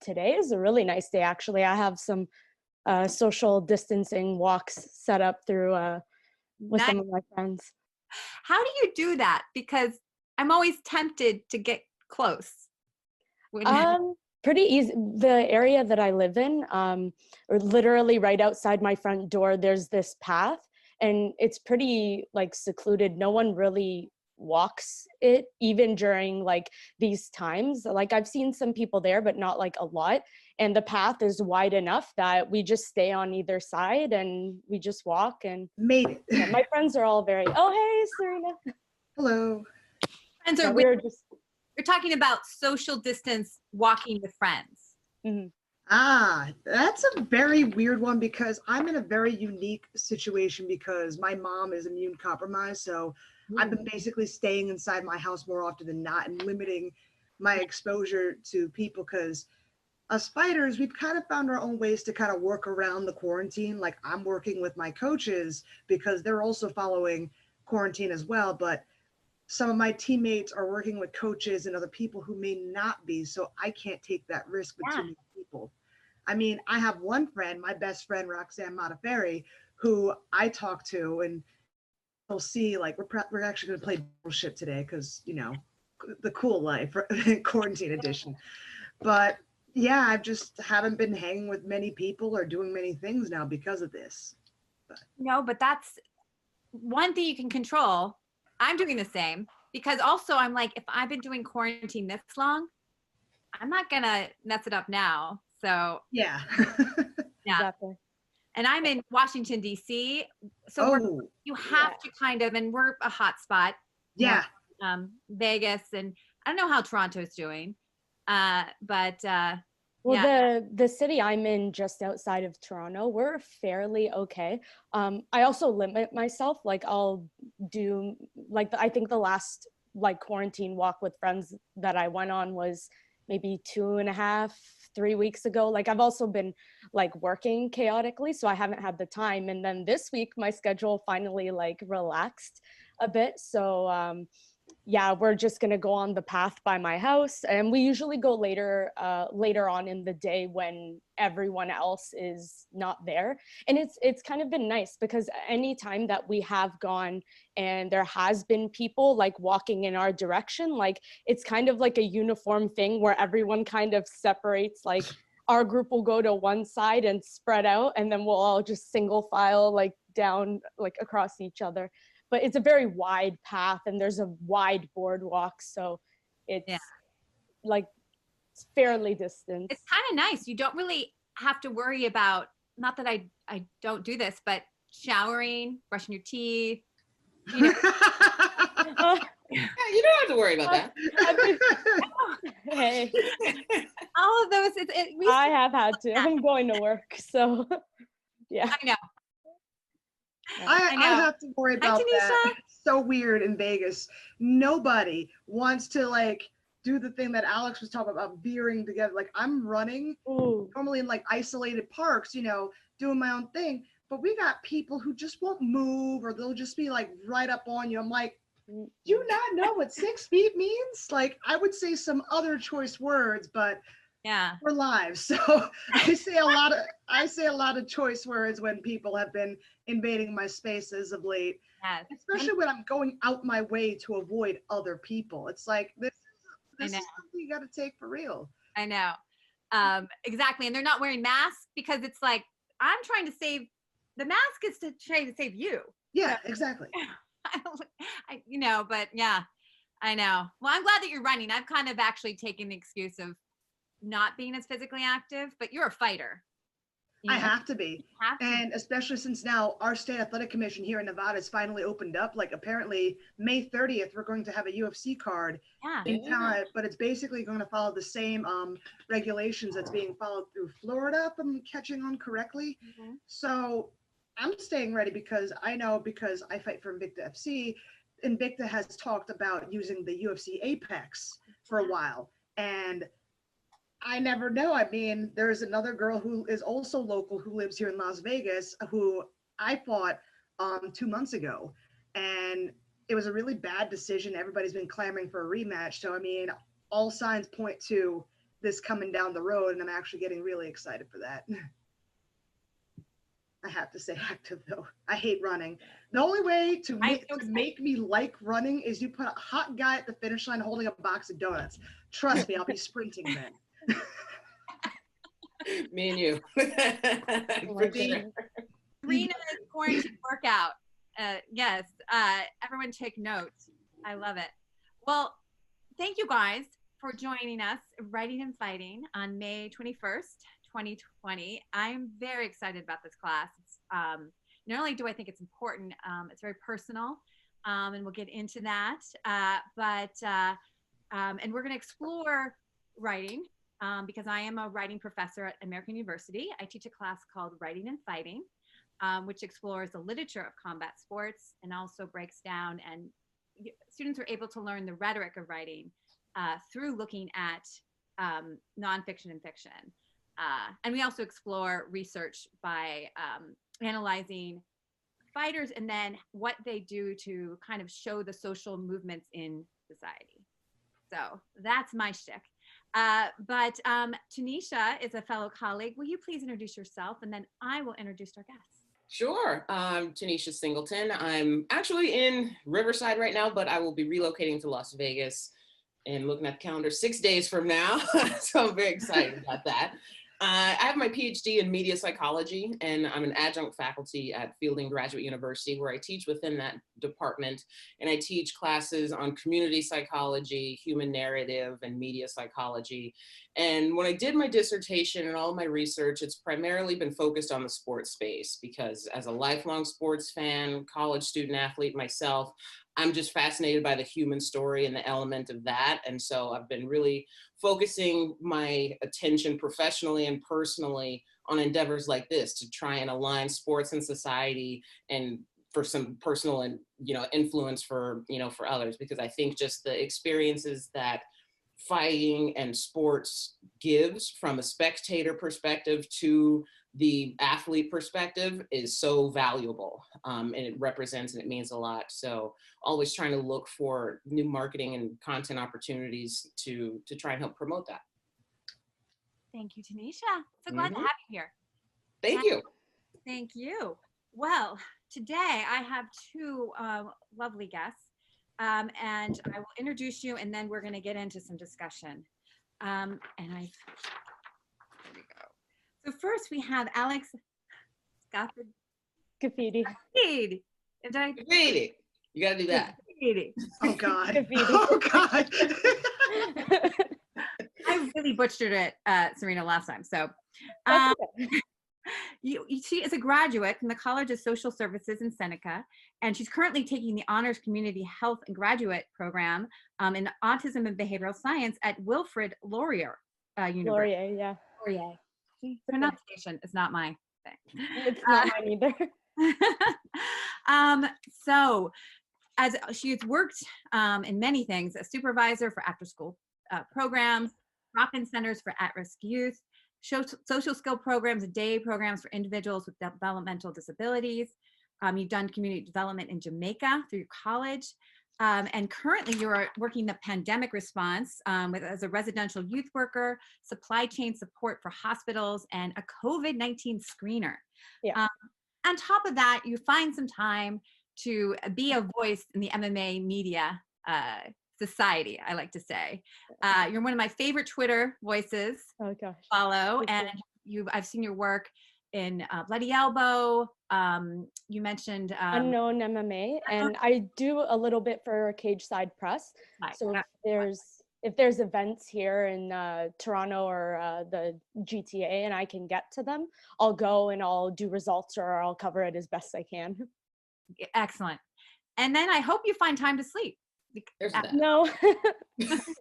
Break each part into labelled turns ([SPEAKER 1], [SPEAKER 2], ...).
[SPEAKER 1] today is a really nice day, actually. I have some social distancing walks set up through with some of my friends.
[SPEAKER 2] How do you do that? Because I'm always tempted to get close.
[SPEAKER 1] Pretty easy. The area that I live in, or literally right outside my front door, there's this path, and it's pretty like secluded. No one really walks it, even during like these times. Like I've seen some people there, but not like a lot. And the path is wide enough that we just stay on either side and we just walk. And
[SPEAKER 3] made it.
[SPEAKER 1] Yeah, my friends are all very, oh, hey, Serena.
[SPEAKER 3] Hello.
[SPEAKER 2] Friends are You're talking about social distance walking with friends.
[SPEAKER 1] Mm-hmm.
[SPEAKER 3] That's a very weird one because I'm in a very unique situation because my mom is immune compromised. So I've been basically staying inside my house more often than not and limiting my exposure to people because us fighters, we've kind of found our own ways to kind of work around the quarantine. Like I'm working with my coaches because they're also following quarantine as well. But some of my teammates are working with coaches and other people who may not be. So I can't take that risk with too many people. I mean, I have one friend, my best friend, Roxanne Modafferi, who I talk to and we'll see, like, we're actually going to play bullshit today because, you know, the cool life, quarantine edition. But yeah, I just haven't been hanging with many people or doing many things now because of this.
[SPEAKER 2] No, but that's one thing you can control. I'm doing the same because also I'm like, if I've been doing quarantine this long, I'm not going to mess it up now. So
[SPEAKER 3] yeah.
[SPEAKER 1] Exactly.
[SPEAKER 2] And I'm in Washington, D.C. So you have to kind of, and we're a hot spot.
[SPEAKER 3] Yeah.
[SPEAKER 2] Vegas, and I don't know how Toronto's doing.
[SPEAKER 1] Well, the city I'm in just outside of Toronto, we're fairly okay. I also limit myself. Like I'll do, like I think the last like quarantine walk with friends that I went on was maybe 2.5, 3 weeks ago. Like I've also been like working chaotically, so I haven't had the time. And then this week, my schedule finally like relaxed a bit. So yeah, we're just gonna go on the path by my house, and we usually go later on in the day when everyone else is not there. And it's kind of been nice because anytime that we have gone and there has been people like walking in our direction, like it's kind of like a uniform thing where everyone kind of separates. Like our group will go to one side and spread out, and then we'll all just single file like down like across each other. But it's a very wide path and there's a wide boardwalk. So it's like it's fairly distant.
[SPEAKER 2] It's kind of nice. You don't really have to worry about, not that I don't do this, but showering, brushing your teeth. You know.
[SPEAKER 4] Yeah, you don't have to worry about that.
[SPEAKER 1] Hey.
[SPEAKER 2] All of those.
[SPEAKER 1] I have had to. I'm going to work. So yeah.
[SPEAKER 2] I know.
[SPEAKER 3] I have to worry about that. It's so weird in Vegas. Nobody wants to like do the thing that Alex was talking about, veering together. Like I'm running normally in like isolated parks, you know, doing my own thing. But we got people who just won't move, or they'll just be like right up on you. I'm like, do you not know what 6 feet means? Like I would say some other choice words, but
[SPEAKER 2] yeah,
[SPEAKER 3] we're live. So I say a lot of choice words when people have been invading my spaces of late, especially when I'm going out my way to avoid other people. It's like, this is something you got to take for real.
[SPEAKER 2] I know. Exactly. And they're not wearing masks because it's like, I'm trying to save, the mask is to try to save you.
[SPEAKER 3] Yeah, exactly.
[SPEAKER 2] You know, but yeah, I know. Well, I'm glad that you're running. I've kind of actually taken the excuse of not being as physically active, but you're a fighter.
[SPEAKER 3] I have to be. And especially since now our state athletic commission here in Nevada has finally opened up. Like apparently May 30th, we're going to have a UFC card in town, but it's basically going to follow the same regulations that's being followed through Florida, if I'm catching on correctly. Mm-hmm. So I'm staying ready because I know, because I fight for Invicta FC, Invicta has talked about using the UFC Apex for a while. And I never know. I mean, there's another girl who is also local who lives here in Las Vegas who I fought 2 months ago. And it was a really bad decision. Everybody's been clamoring for a rematch. So, I mean, all signs point to this coming down the road, and I'm actually getting really excited for that. I have to say active though. I hate running. The only way to make me like running is you put a hot guy at the finish line holding a box of donuts. Trust me, I'll be sprinting then.
[SPEAKER 4] Me and you.
[SPEAKER 2] Serena's quarantine workout. Yes, everyone take notes. I love it. Well, thank you guys for joining us, Writing and Fighting, on May 21st, 2020. I'm very excited about this class. It's, not only do I think it's important, it's very personal, and we'll get into that, and we're going to explore writing, because I am a writing professor at American University. I teach a class called Writing and Fighting, which explores the literature of combat sports and also breaks down, and students are able to learn the rhetoric of writing through looking at nonfiction and fiction. And we also explore research by analyzing fighters and then what they do to kind of show the social movements in society. So that's my shtick. But Tunisha is a fellow colleague. Will you please introduce yourself, and then I will introduce our guests.
[SPEAKER 4] Sure. Tunisha Singleton. I'm actually in Riverside right now, but I will be relocating to Las Vegas and looking at the calendar 6 days from now. So I'm very excited about that. I have my PhD in media psychology, and I'm an adjunct faculty at Fielding Graduate University, where I teach within that department. And I teach classes on community psychology, human narrative, and media psychology. And when I did my dissertation and all my research, it's primarily been focused on the sports space, because as a lifelong sports fan, college student athlete myself, I'm just fascinated by the human story and the element of that. And so I've been really focusing my attention professionally and personally on endeavors like this to try and align sports and society, and for some personal and, influence for, for others, because I think just the experiences that fighting and sports gives from a spectator perspective to the athlete perspective is so valuable, and it represents and it means a lot. So always trying to look for new marketing and content opportunities to try and help promote that.
[SPEAKER 2] Thank you, Tunisha. So glad to have you here.
[SPEAKER 4] Thank you.
[SPEAKER 2] Thank you. Well, today I have two lovely guests, and I will introduce you, and then we're going to get into some discussion. There we go. So first we have Alex
[SPEAKER 1] Scaffidi.
[SPEAKER 4] Scaffidi. You got to do that.
[SPEAKER 3] Oh God. Oh God.
[SPEAKER 2] I really butchered it, Serena, last time. So she is a graduate from the College of Social Services in Seneca, and she's currently taking the Honors Community Health and Graduate Program in Autism and Behavioral Science at Wilfrid Laurier University.
[SPEAKER 1] Laurier, yeah.
[SPEAKER 2] Laurier. Pronunciation is not my thing.
[SPEAKER 1] It's not mine either.
[SPEAKER 2] So as she has worked in many things, a supervisor for after-school programs, drop-in centers for at-risk youth, social skill programs, day programs for individuals with developmental disabilities. You've done community development in Jamaica through your college. And currently you're working the pandemic response as a residential youth worker, supply chain support for hospitals, and a COVID-19 screener.
[SPEAKER 1] Yeah.
[SPEAKER 2] On top of that, you find some time to be a voice in the MMA media society, I like to say. You're one of my favorite Twitter voices.
[SPEAKER 1] Oh gosh.
[SPEAKER 2] Follow, and I've seen your work in Bloody Elbow. You mentioned
[SPEAKER 1] Unknown MMA, and I do a little bit for Cage Side Press. So if there's events here in Toronto or the GTA and I can get to them, I'll go and I'll do results, or I'll cover it as best I can.
[SPEAKER 2] Excellent. And then I hope you find time to sleep.
[SPEAKER 1] No.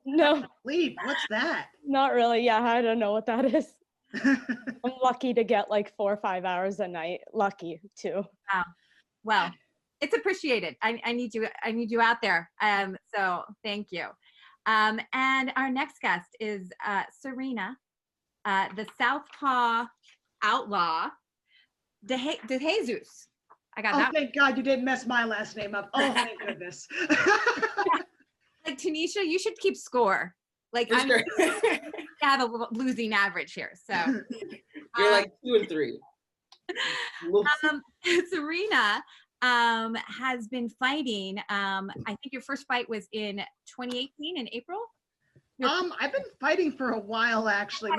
[SPEAKER 1] No.
[SPEAKER 3] Sleep? What's that?
[SPEAKER 1] Not really. Yeah, I don't know what that is. I'm lucky to get like 4 or 5 hours a night. Lucky too.
[SPEAKER 2] Wow. Well, it's appreciated. I need you out there. So thank you. And our next guest is Serena, the Southpaw outlaw, DeJesus. I got that.
[SPEAKER 3] Thank God you didn't mess my last name up. Oh, thank goodness.
[SPEAKER 2] Like Tunisha, you should keep score. Like have a losing average here. So
[SPEAKER 4] you're like 2 and 3.
[SPEAKER 2] Serena has been fighting. I think your first fight was in 2018 in April.
[SPEAKER 3] I've been fighting for a while, actually.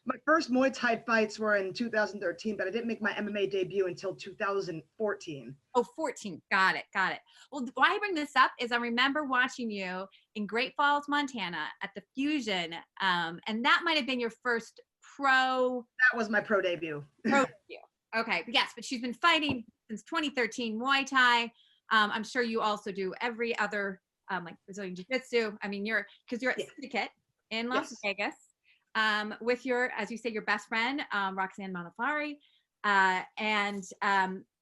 [SPEAKER 3] My first Muay Thai fights were in 2013, but I didn't make my MMA debut until 2014.
[SPEAKER 2] Oh, 14. Got it. Well, why I bring this up is I remember watching you in Great Falls, Montana at the Fusion. And that might have been your first pro.
[SPEAKER 3] That was my pro debut.
[SPEAKER 2] Okay. Yes, but she's been fighting since 2013 Muay Thai. I'm sure you also do every other like Brazilian Jiu-Jitsu. I mean, you're at Syndicate in Las Vegas with your, as you say, your best friend, Roxanne Manafari. And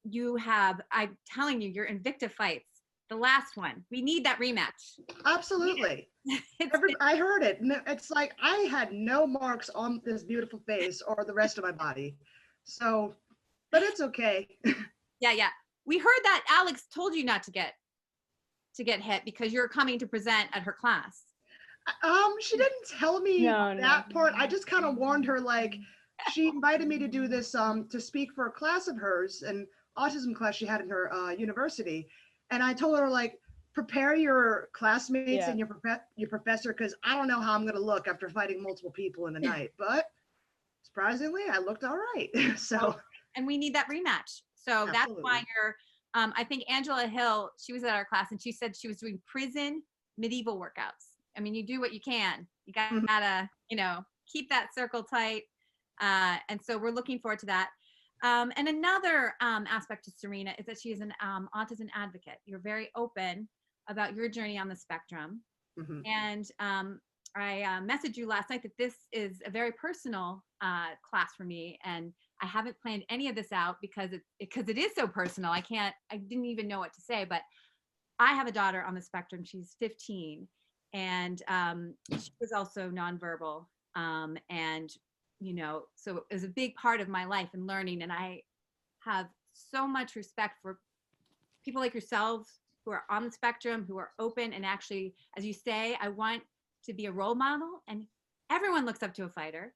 [SPEAKER 2] you have, I'm telling you, your Invicta fights, the last one. We need that rematch.
[SPEAKER 3] Absolutely. I heard it. It's like I had no marks on this beautiful face or the rest of my body. So, but it's okay.
[SPEAKER 2] Yeah. We heard that Alex told you not to get hit because you're coming to present at her class.
[SPEAKER 3] She didn't tell me that part. I just kind of warned her, like, she invited me to do this, to speak for a class of hers, an autism class she had in her university. And I told her, like, prepare your classmates and your professor, because I don't know how I'm going to look after fighting multiple people in the night. But surprisingly, I looked all right. So,
[SPEAKER 2] and we need that rematch. So Absolutely. That's why you're, I think Angela Hill, she was at our class and she said she was doing prison medieval workouts. I mean, you do what you can. You gotta, keep that circle tight. And so we're looking forward to that. And another aspect of Serena is that she is an autism advocate. You're very open about your journey on the spectrum. Mm-hmm. And I messaged you last night that this is a very personal class for me. And I haven't planned any of this out because it is so personal. I didn't even know what to say, but I have a daughter on the spectrum. She's 15 and she was also nonverbal. And, so it was a big part of my life and learning. And I have so much respect for people like yourselves who are on the spectrum, who are open. And actually, as you say, I want to be a role model, and everyone looks up to a fighter.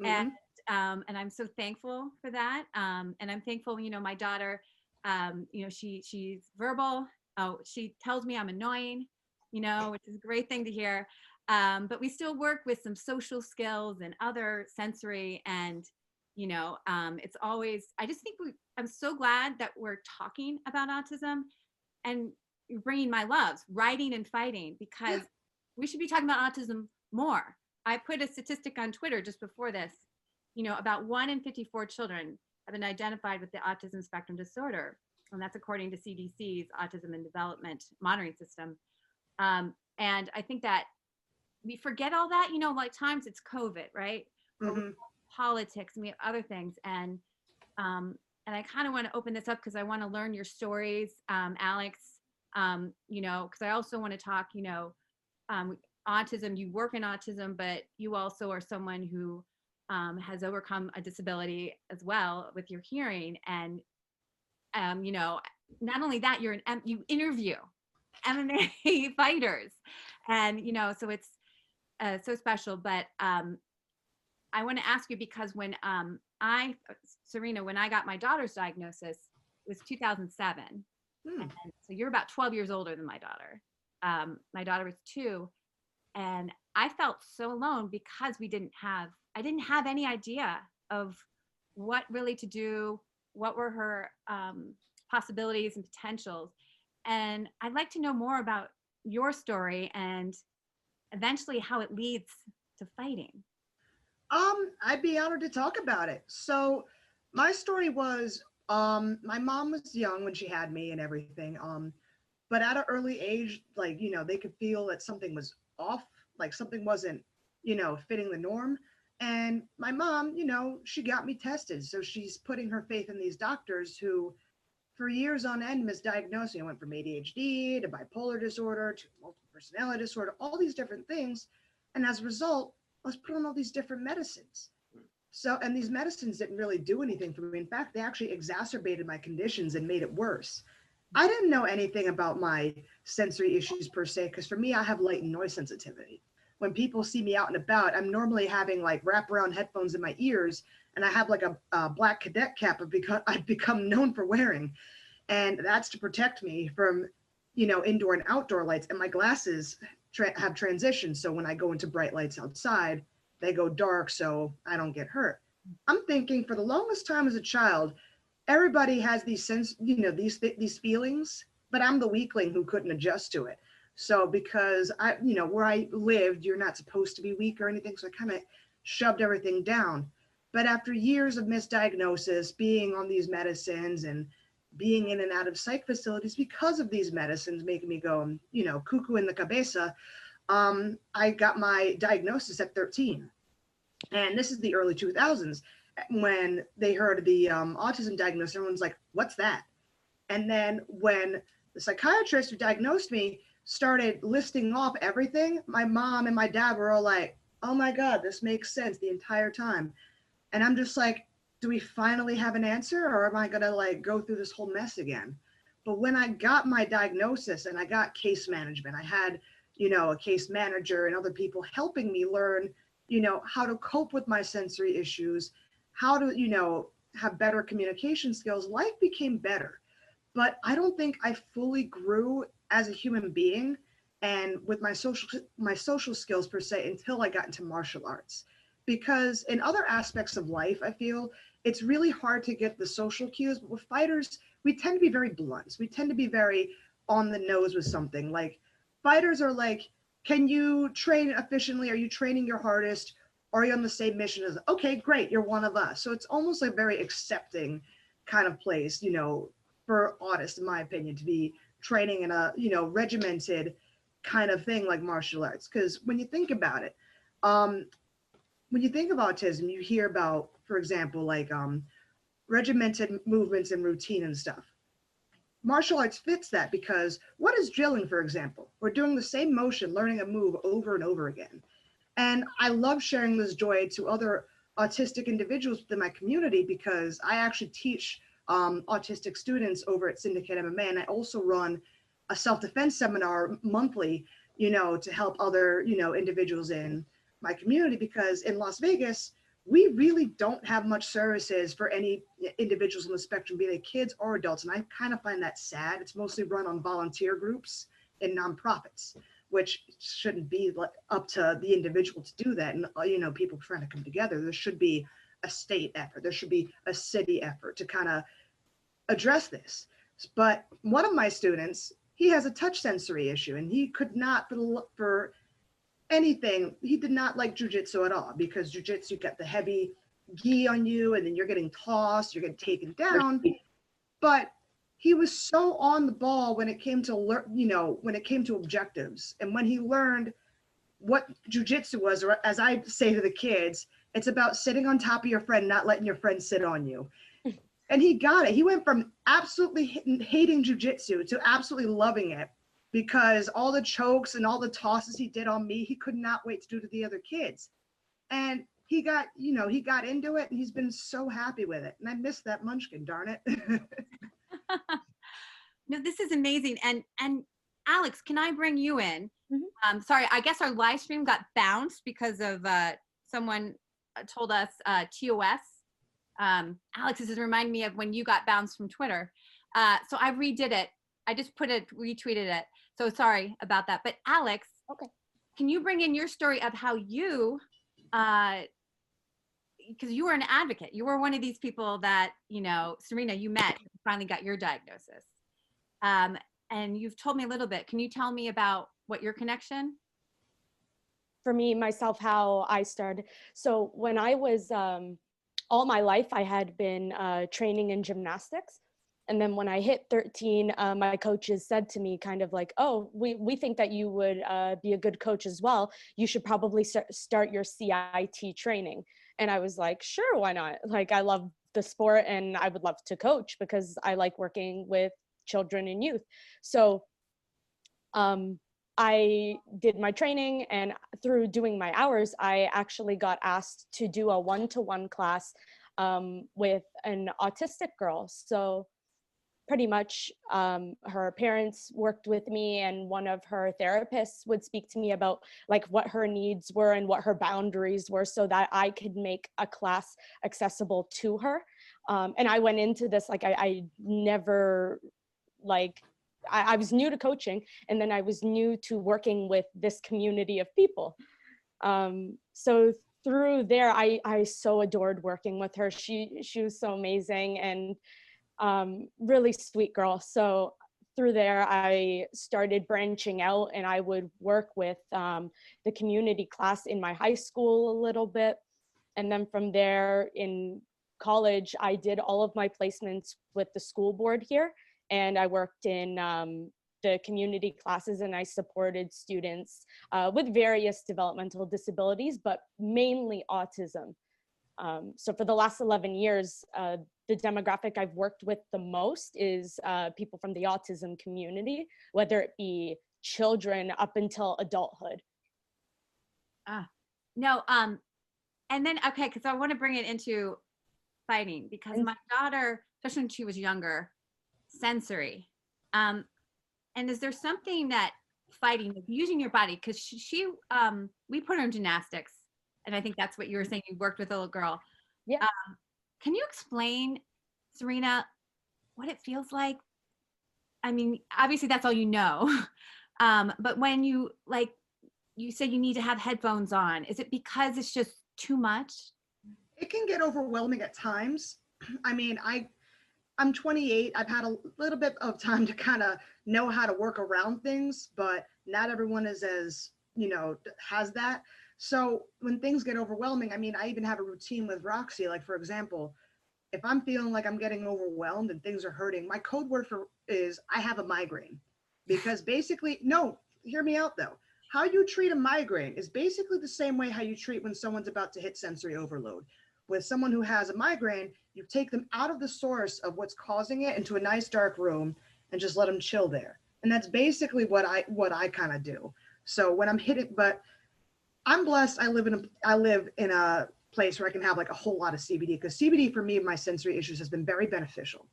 [SPEAKER 2] Mm-hmm. And I'm so thankful for that. And I'm thankful, my daughter, she's verbal. Oh, she tells me I'm annoying, which is a great thing to hear. But we still work with some social skills and other sensory, and, it's always, I just think I'm so glad that we're talking about autism and you're bringing my loves, writing and fighting, because we should be talking about autism more. I put a statistic on Twitter just before this, about 1 in 54 children have been identified with the Autism Spectrum Disorder. And that's according to CDC's Autism and Development Monitoring System. And I think that we forget all that, like times it's COVID, right? Mm-hmm. Politics, and we have other things. And I kind of want to open this up because I want to learn your stories, Alex, because I also want to talk, autism, you work in autism, but you also are someone who has overcome a disability as well with your hearing. And, not only that, you interview MMA fighters, and, so it's so special. But I want to ask you, because when Serena, when I got my daughter's diagnosis, it was 2007. And so you're about 12 years older than my daughter. My daughter was 2. And I felt so alone because I didn't have any idea of what really to do, what were her possibilities and potentials. And I'd like to know more about your story and eventually how it leads to fighting.
[SPEAKER 3] I'd be honored to talk about it. So my story was, my mom was young when she had me and everything. But at an early age, like, they could feel that something was off, like something wasn't, fitting the norm. And my mom, she got me tested. So she's putting her faith in these doctors who, for years on end, misdiagnosed me. I went from ADHD to bipolar disorder to multiple personality disorder, all these different things. And as a result, I was put on all these different medicines. So, and these medicines didn't really do anything for me. In fact, they actually exacerbated my conditions and made it worse. I didn't know anything about my sensory issues per se, because for me, I have light and noise sensitivity. when people see me out and about, I'm normally having like wraparound headphones in my ears, and I have like a black cadet cap I've become known for wearing. And that's to protect me from, indoor and outdoor lights. And my glasses have transitioned. So when I go into bright lights outside, they go dark so I don't get hurt. I'm thinking for the longest time as a child, everybody has these these feelings, but I'm the weakling who couldn't adjust to it. So because where I lived, you're not supposed to be weak or anything. So I kind of shoved everything down. But after years of misdiagnosis, being on these medicines and being in and out of psych facilities because of these medicines making me go, cuckoo in the cabeza, I got my diagnosis at 13. And this is the early 2000s. When they heard the autism diagnosis, everyone's like, what's that? And then when the psychiatrist who diagnosed me started listing off everything, my mom and my dad were all like, oh my God, this makes sense the entire time. And I'm just like, do we finally have an answer, or am I gonna like go through this whole mess again? But when I got my diagnosis and I got case management, I had, a case manager and other people helping me learn, how to cope with my sensory issues, how to, have better communication skills, life became better. But I don't think I fully grew as a human being and with my social skills per se until I got into martial arts. Because in other aspects of life, I feel it's really hard to get the social cues, but with fighters, we tend to be very blunt. We tend to be very on the nose with something. Like fighters are like, can you train efficiently? Are you training your hardest? Are you on the same mission as, okay, great, you're one of us. So it's almost like very accepting kind of place, for artists, in my opinion, to be training in a, regimented kind of thing like martial arts. Because when you think about it, when you think of autism, you hear about, for example, like regimented movements and routine and stuff. Martial arts fits that because what is drilling, for example? We're doing the same motion, learning a move over and over again. And I love sharing this joy to other autistic individuals within my community because I actually teach autistic students over at Syndicate MMA, and I also run a self-defense seminar monthly, to help other, individuals in my community, because in Las Vegas, we really don't have much services for any individuals on the spectrum, be they kids or adults. And I kind of find that sad. It's mostly run on volunteer groups and nonprofits, which shouldn't be up to the individual to do that. And, people trying to come together. There should be a state effort. There should be a city effort to kind of address this. But one of my students, he has a touch sensory issue, and he could not, for anything, he did not like jujitsu at all, because jujitsu, you get the heavy gi on you and then you're getting tossed, you're getting taken down. But he was so on the ball when it came to when it came to objectives, and when he learned what jujitsu was, or as I say to the kids, it's about sitting on top of your friend, not letting your friend sit on you. And he got it. He went from absolutely hating jujitsu to absolutely loving it, because all the chokes and all the tosses he did on me, he could not wait to do to the other kids. And he got into it, and he's been so happy with it. And I miss that munchkin, darn it.
[SPEAKER 2] No, this is amazing. And Alex, can I bring you in? Mm-hmm. Sorry, I guess our live stream got bounced because of someone told us TOS. Alex, this is reminding me of when you got bounced from Twitter. So I redid it. I just retweeted it. So sorry about that. But Alex, okay, can you bring in your story of how you, because you were an advocate. You were one of these people that, Serena, you met, finally got your diagnosis. And you've told me a little bit. Can you tell me about what your connection?
[SPEAKER 1] For me, myself, how I started. So when I was, all my life, I had been training in gymnastics. And then when I hit 13, my coaches said to me kind of like, oh, we think that you would be a good coach as well. You should probably start your CIT training. And I was like, sure, why not? Like, I love the sport and I would love to coach because I like working with children and youth. So I did my training, and through doing my hours, I actually got asked to do a one-to-one class with an autistic girl. So pretty much her parents worked with me, and one of her therapists would speak to me about like what her needs were and what her boundaries were so that I could make a class accessible to her. And I went into this like I never like I was new to coaching, and then I was new to working with this community of people. So through there, I so adored working with her. She was so amazing and really sweet girl. So through there, I started branching out, and I would work with the community class in my high school a little bit. And then from there in college, I did all of my placements with the school board here. And I worked in the community classes, and I supported students with various developmental disabilities, but mainly autism. So for the last 11 years, the demographic I've worked with the most is people from the autism community, whether it be children up until adulthood.
[SPEAKER 2] No, and then, okay, because I want to bring it into fighting, because my daughter, especially when she was younger, sensory. And is there something that fighting, like using your body, because we put her in gymnastics, and I think that's what you were saying, you worked with a little girl.
[SPEAKER 1] Yeah.
[SPEAKER 2] Can you explain, Serena, what it feels like? I mean, obviously that's all you know, but when you said you need to have headphones on, is it because it's just too much?
[SPEAKER 3] It can get overwhelming at times. I mean, I'm 28. I've had a little bit of time to kind of know how to work around things, but not everyone is as, has that. So when things get overwhelming, I mean, I even have a routine with Roxy. Like, for example, if I'm feeling like I'm getting overwhelmed and things are hurting, my code word is I have a migraine. Because basically, no, hear me out though. How you treat a migraine is basically the same way how you treat when someone's about to hit sensory overload. With someone who has a migraine, you take them out of the source of what's causing it into a nice dark room and just let them chill there. And that's basically what I kind of do. So when I'm hitting, but I'm blessed. I live in a place where I can have like a whole lot of CBD, because CBD for me, my sensory issues has been very beneficial.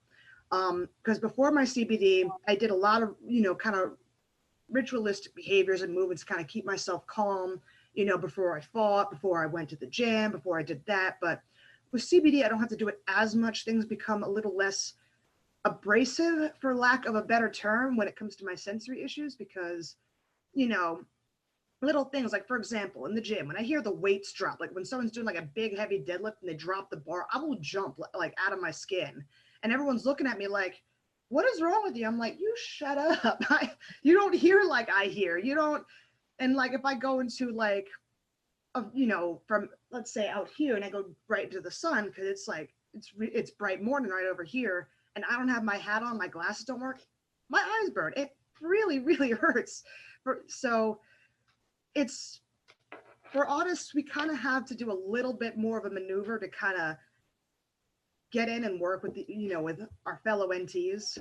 [SPEAKER 3] Because before my CBD, I did a lot of, kind of ritualistic behaviors and movements to kind of keep myself calm, before I fought, before I went to the gym, before I did that. But with CBD, I don't have to do it as much. Things become a little less abrasive, for lack of a better term, when it comes to my sensory issues, because, little things like, for example, in the gym, when I hear the weights drop, like when someone's doing like a big heavy deadlift and they drop the bar, I will jump like out of my skin. And everyone's looking at me like, what is wrong with you? I'm like, you shut up. You don't hear like I hear. You don't. And like, if I go into like, from, let's say out here, and I go right into the sun, because it's like, it's bright morning right over here, and I don't have my hat on, my glasses don't work, my eyes burn. It really, really hurts. So it's, for autists, we kind of have to do a little bit more of a maneuver to kind of get in and work with the, with our fellow NTs,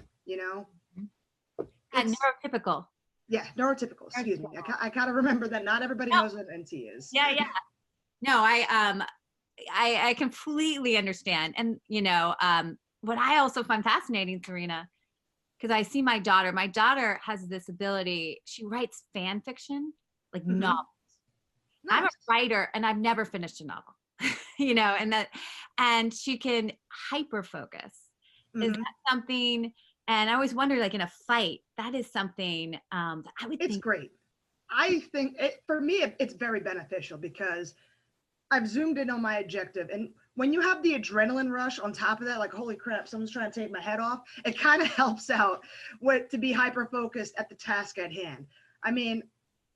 [SPEAKER 2] And neurotypical.
[SPEAKER 3] Yeah, neurotypical. Excuse me. I kind of remember that not everybody knows what NT is.
[SPEAKER 2] Yeah. No, I completely understand. And what I also find fascinating, Serena, because I see my daughter has this ability. She writes fan fiction, like novels. Nice. I'm a writer, and I've never finished a novel. And she can hyper focus. Is that something? And I always wonder, like in a fight, that is something that I would think.
[SPEAKER 3] It's great. I think for me, it's very beneficial, because I've zoomed in on my objective. And when you have the adrenaline rush on top of that, like, holy crap, someone's trying to take my head off, it kind of helps out to be hyper-focused at the task at hand. I mean,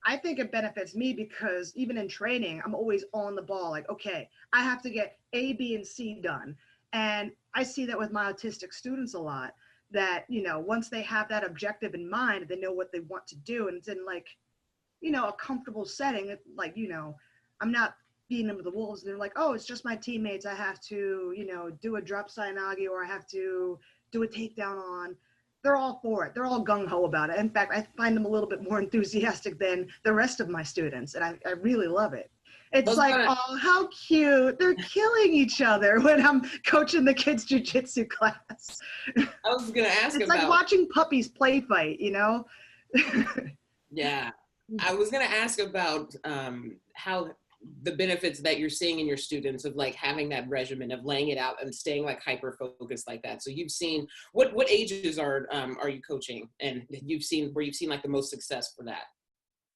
[SPEAKER 3] I think it benefits me, because even in training, I'm always on the ball. Like, okay, I have to get A, B, and C done. And I see that with my autistic students a lot. That, once they have that objective in mind, they know what they want to do, and it's in like, a comfortable setting. Like, I'm not beating them to the wolves, and they're like, oh, it's just my teammates. I have to, do a drop Sayanagi, or I have to do a takedown on. They're all for it. They're all gung-ho about it. In fact, I find them a little bit more enthusiastic than the rest of my students, and I really love it. It's like, oh, how cute. They're killing each other when I'm coaching the kids' jiu-jitsu class.
[SPEAKER 4] I was going to ask
[SPEAKER 3] it's
[SPEAKER 4] about.
[SPEAKER 3] like watching puppies play fight, you know?
[SPEAKER 4] Yeah. I was going to ask about how the benefits that you're seeing in your students of like having that regimen of laying it out and staying like hyper focused like that. So you've seen what ages are you coaching, and you've seen like the most success for that?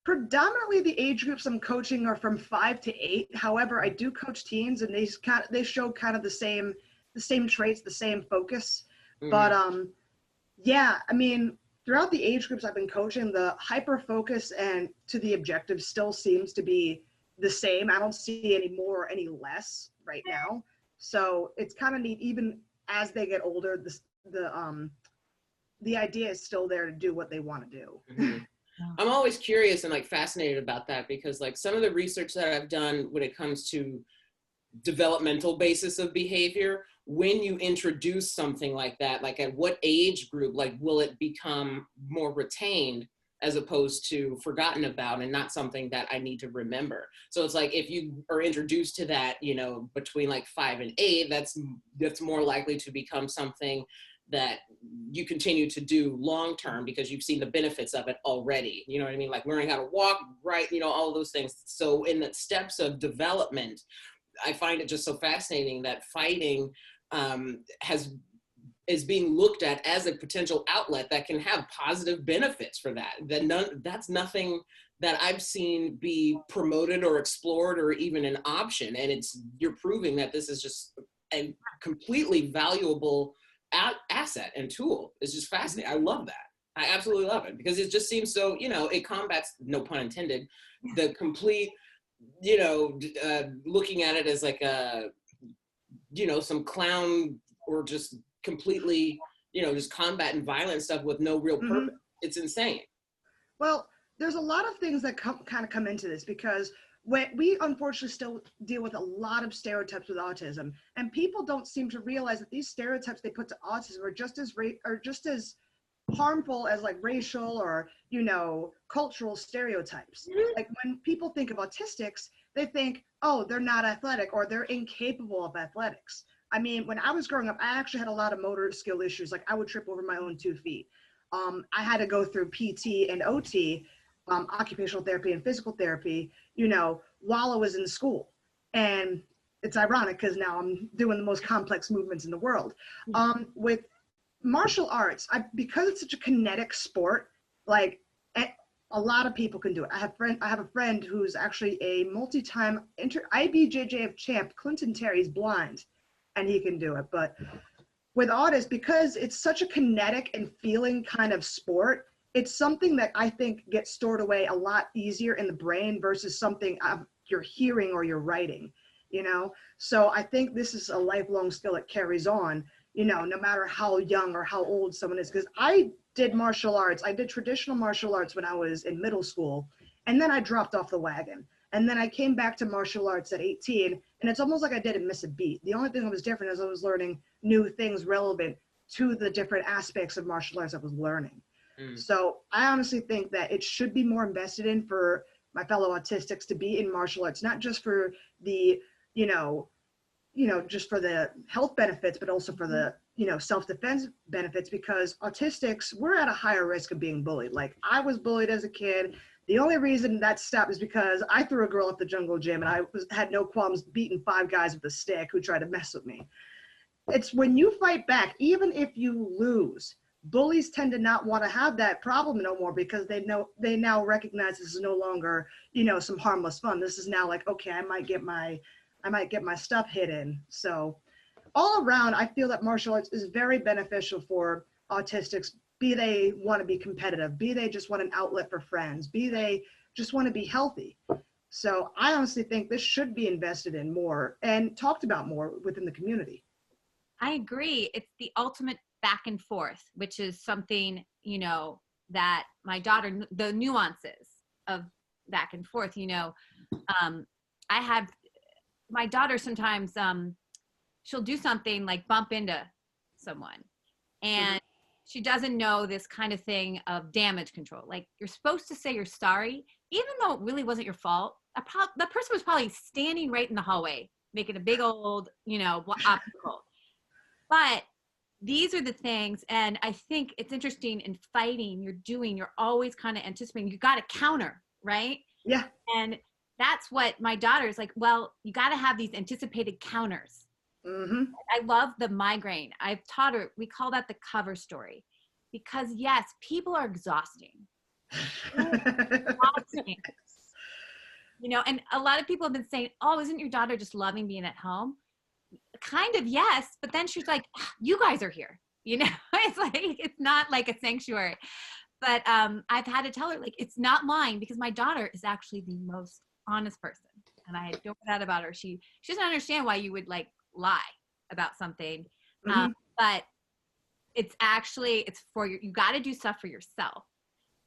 [SPEAKER 3] Predominantly the age groups I'm coaching are from 5 to 8. However, I do coach teens, and they show kind of the same traits, the same focus. Mm-hmm. But yeah, I mean, throughout the age groups I've been coaching, the hyper focus and to the objective still seems to be the same. I don't see any more or any less right now. So it's kind of neat. Even as they get older, the idea is still there to do what they want to do.
[SPEAKER 4] Mm-hmm. I'm always curious and like fascinated about that, because like some of the research that I've done when it comes to developmental basis of behavior, when you introduce something like that, like at what age group, like will it become more retained as opposed to forgotten about and not something that I need to remember? So it's like if you are introduced to that, you know, between like 5 and 8, that's more likely to become something that you continue to do long term because you've seen the benefits of it already. You know what I mean? Like learning how to walk, right? You know, all of those things. So in the steps of development, I find it just so fascinating that fighting is being looked at as a potential outlet that can have positive benefits for that. That's nothing that I've seen be promoted or explored or even an option. And you're proving that this is just a completely valuable asset and tool. It's just fascinating. I love that. I absolutely love it because it just seems so, you know, it combats, no pun intended, the complete, you know, looking at it as like a, you know, some clown or just completely, you know, just combat and violent stuff with no real purpose. Mm-hmm. It's insane.
[SPEAKER 3] Well, there's a lot of things that kind of come into this because we unfortunately still deal with a lot of stereotypes with autism, and people don't seem to realize that these stereotypes they put to autism are just as harmful as like racial or, you know, cultural stereotypes. Mm-hmm. Like when people think of autistics, they think, oh, they're not athletic or they're incapable of athletics. I mean, when I was growing up, I actually had a lot of motor skill issues. Like I would trip over my own 2 feet. I had to go through PT and OT, occupational therapy and physical therapy, you know, while I was in school. And it's ironic because now I'm doing the most complex movements in the world. With martial arts, because it's such a kinetic sport, like a lot of people can do it. I have a friend who's actually a multi-time IBJJF champ, Clinton Terry's blind, and he can do it. But with autism, because it's such a kinetic and feeling kind of sport, it's something that I think gets stored away a lot easier in the brain versus something you're hearing or you're writing, you know? So I think this is a lifelong skill that carries on, you know, no matter how young or how old someone is. Because I did martial arts. I did traditional martial arts when I was in middle school, and then I dropped off the wagon. And then I came back to martial arts at 18, and it's almost like I didn't miss a beat. The only thing that was different is I was learning new things relevant to the different aspects of martial arts I was learning. So I honestly think that it should be more invested in for my fellow autistics to be in martial arts, not just for the, you know, just for the health benefits, but also for the, you know, self-defense benefits, because autistics, we're at a higher risk of being bullied. Like I was bullied as a kid. The only reason that stopped is because I threw a girl at the jungle gym and I had no qualms beating 5 guys with a stick who tried to mess with me. It's when you fight back, even if you lose, bullies tend to not want to have that problem no more because they now recognize this is no longer, you know, some harmless fun. This is now like, okay, I might get my stuff hidden. So all around, I feel that martial arts is very beneficial for autistics, be they want to be competitive, be they just want an outlet for friends, be they just want to be healthy. So I honestly think this should be invested in more and talked about more within the community.
[SPEAKER 2] I agree. It's the ultimate back and forth, which is something, you know, that my daughter, the nuances of back and forth, you know, I have my daughter sometimes, she'll do something like bump into someone and she doesn't know this kind of thing of damage control. Like you're supposed to say you're sorry, even though it really wasn't your fault. the person was probably standing right in the hallway, making a big old, obstacle. But these are the things, and I think it's interesting in fighting, you're always kind of anticipating, you got to counter, right?
[SPEAKER 3] Yeah.
[SPEAKER 2] And that's what my daughter's like, well, you got to have these anticipated counters.
[SPEAKER 3] Mm-hmm.
[SPEAKER 2] I love the migraine. I've taught her, we call that the cover story, because yes, people are exhausting. And a lot of people have been saying, oh, isn't your daughter just loving being at home? Kind of, yes. But then she's like, you guys are here. It's like, it's not like a sanctuary. But I've had to tell her, like, it's not lying, because my daughter is actually the most honest person. And I don't know that about her. She doesn't understand why you would like lie about something.
[SPEAKER 3] Mm-hmm.
[SPEAKER 2] But it's for you got to do stuff for yourself.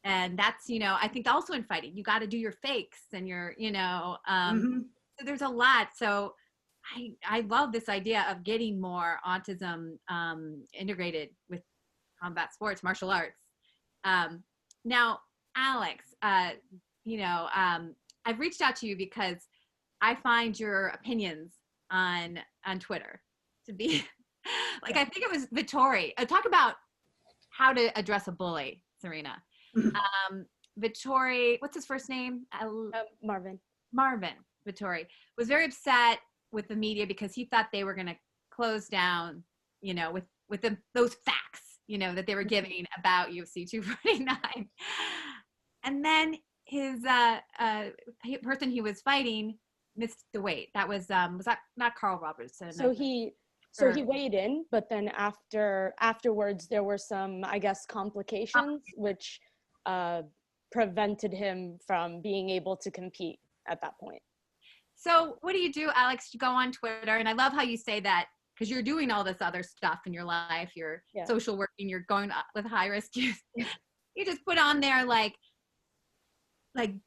[SPEAKER 2] And that's, I think also in fighting, you got to do your fakes and your,
[SPEAKER 3] Mm-hmm.
[SPEAKER 2] so there's a lot. So I love this idea of getting more autism integrated with combat sports, martial arts. Now, Alex, I've reached out to you because I find your opinions on Twitter to be like, I think it was Vittori. Talk about how to address a bully, Serena. Vittori, what's his first name?
[SPEAKER 1] Marvin
[SPEAKER 2] Vittori was very upset with the media because he thought they were going to close down, with those facts, that they were giving about UFC 249. And then his person he was fighting missed the weight. That was that not Carl Robertson?
[SPEAKER 1] So he weighed in, but then afterwards there were some, I guess, complications, which prevented him from being able to compete at that point.
[SPEAKER 2] So what do you do, Alex? You go on Twitter, and I love how you say that, because you're doing all this other stuff in your life. You're social working, you're going with high risk youth. You just put on there like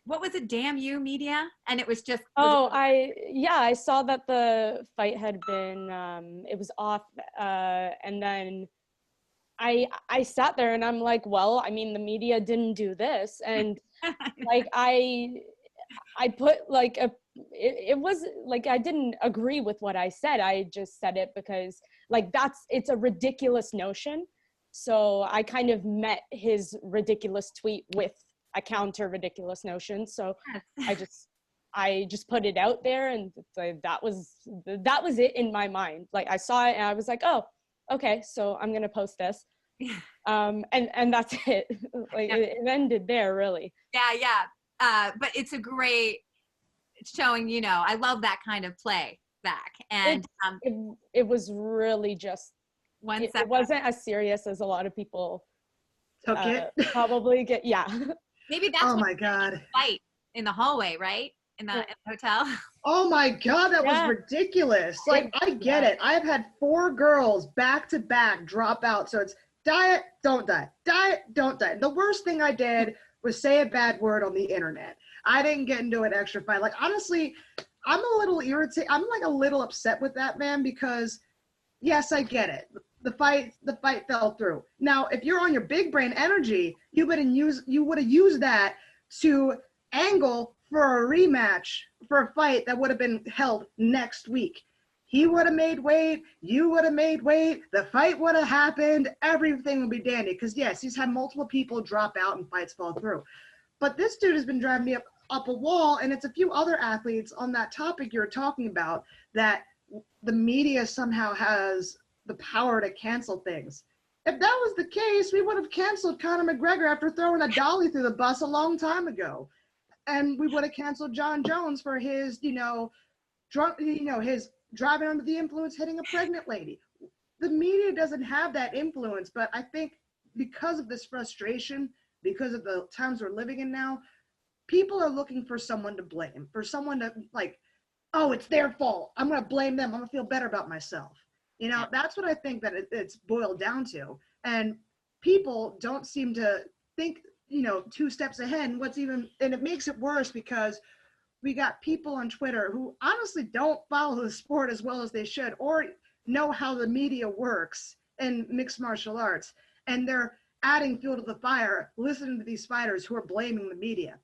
[SPEAKER 2] what was it, damn you media? And it was just
[SPEAKER 1] I saw that the fight had been it was off, and then I sat there and I'm like, well, I mean, the media didn't do this, and like I put like it was like, I didn't agree with what I said. I just said it because like it's a ridiculous notion. So I kind of met his ridiculous tweet with a counter ridiculous notion. So I just put it out there, and like, that was it in my mind. Like I saw it and I was like, oh, okay, so I'm gonna post this. And that's it. Like it ended there, really.
[SPEAKER 2] But it's a great showing, I love that kind of play back. And
[SPEAKER 1] it was really just it wasn't as serious as a lot of people
[SPEAKER 3] took it.
[SPEAKER 1] Probably get.
[SPEAKER 2] Maybe that's
[SPEAKER 3] my God.
[SPEAKER 2] Fight in the hallway, right? In the hotel.
[SPEAKER 3] Oh my God, that was ridiculous. Like, I get it. I've had 4 girls back to back drop out. So it's diet, don't diet, diet, don't diet. The worst thing I did was say a bad word on the internet. I didn't get into an extra fight. Like, honestly, I'm a little irritated. I'm like a little upset with that, man, because yes, I get it. The fight fell through. Now, if you're on your big brain energy, you would have used that to angle for a rematch for a fight that would have been held next week. He would have made weight, you would have made weight, the fight would have happened, everything would be dandy. Because yes, he's had multiple people drop out and fights fall through. But this dude has been driving me up a wall, and it's a few other athletes on that topic you're talking about, that the media somehow has the power to cancel things. If that was the case, we would have canceled Conor McGregor after throwing a dolly through the bus a long time ago. And we would have canceled John Jones for his, his driving under the influence, hitting a pregnant lady. The media doesn't have that influence, but I think because of this frustration, because of the times we're living in now, people are looking for someone to blame, for someone to like, oh, it's their fault. I'm going to blame them. I'm going to feel better about myself. That's what I think that it's boiled down to. And people don't seem to think, 2 steps ahead. And it makes it worse because we got people on Twitter who honestly don't follow the sport as well as they should, or know how the media works in mixed martial arts. And they're adding fuel to the fire, listening to these fighters who are blaming the media.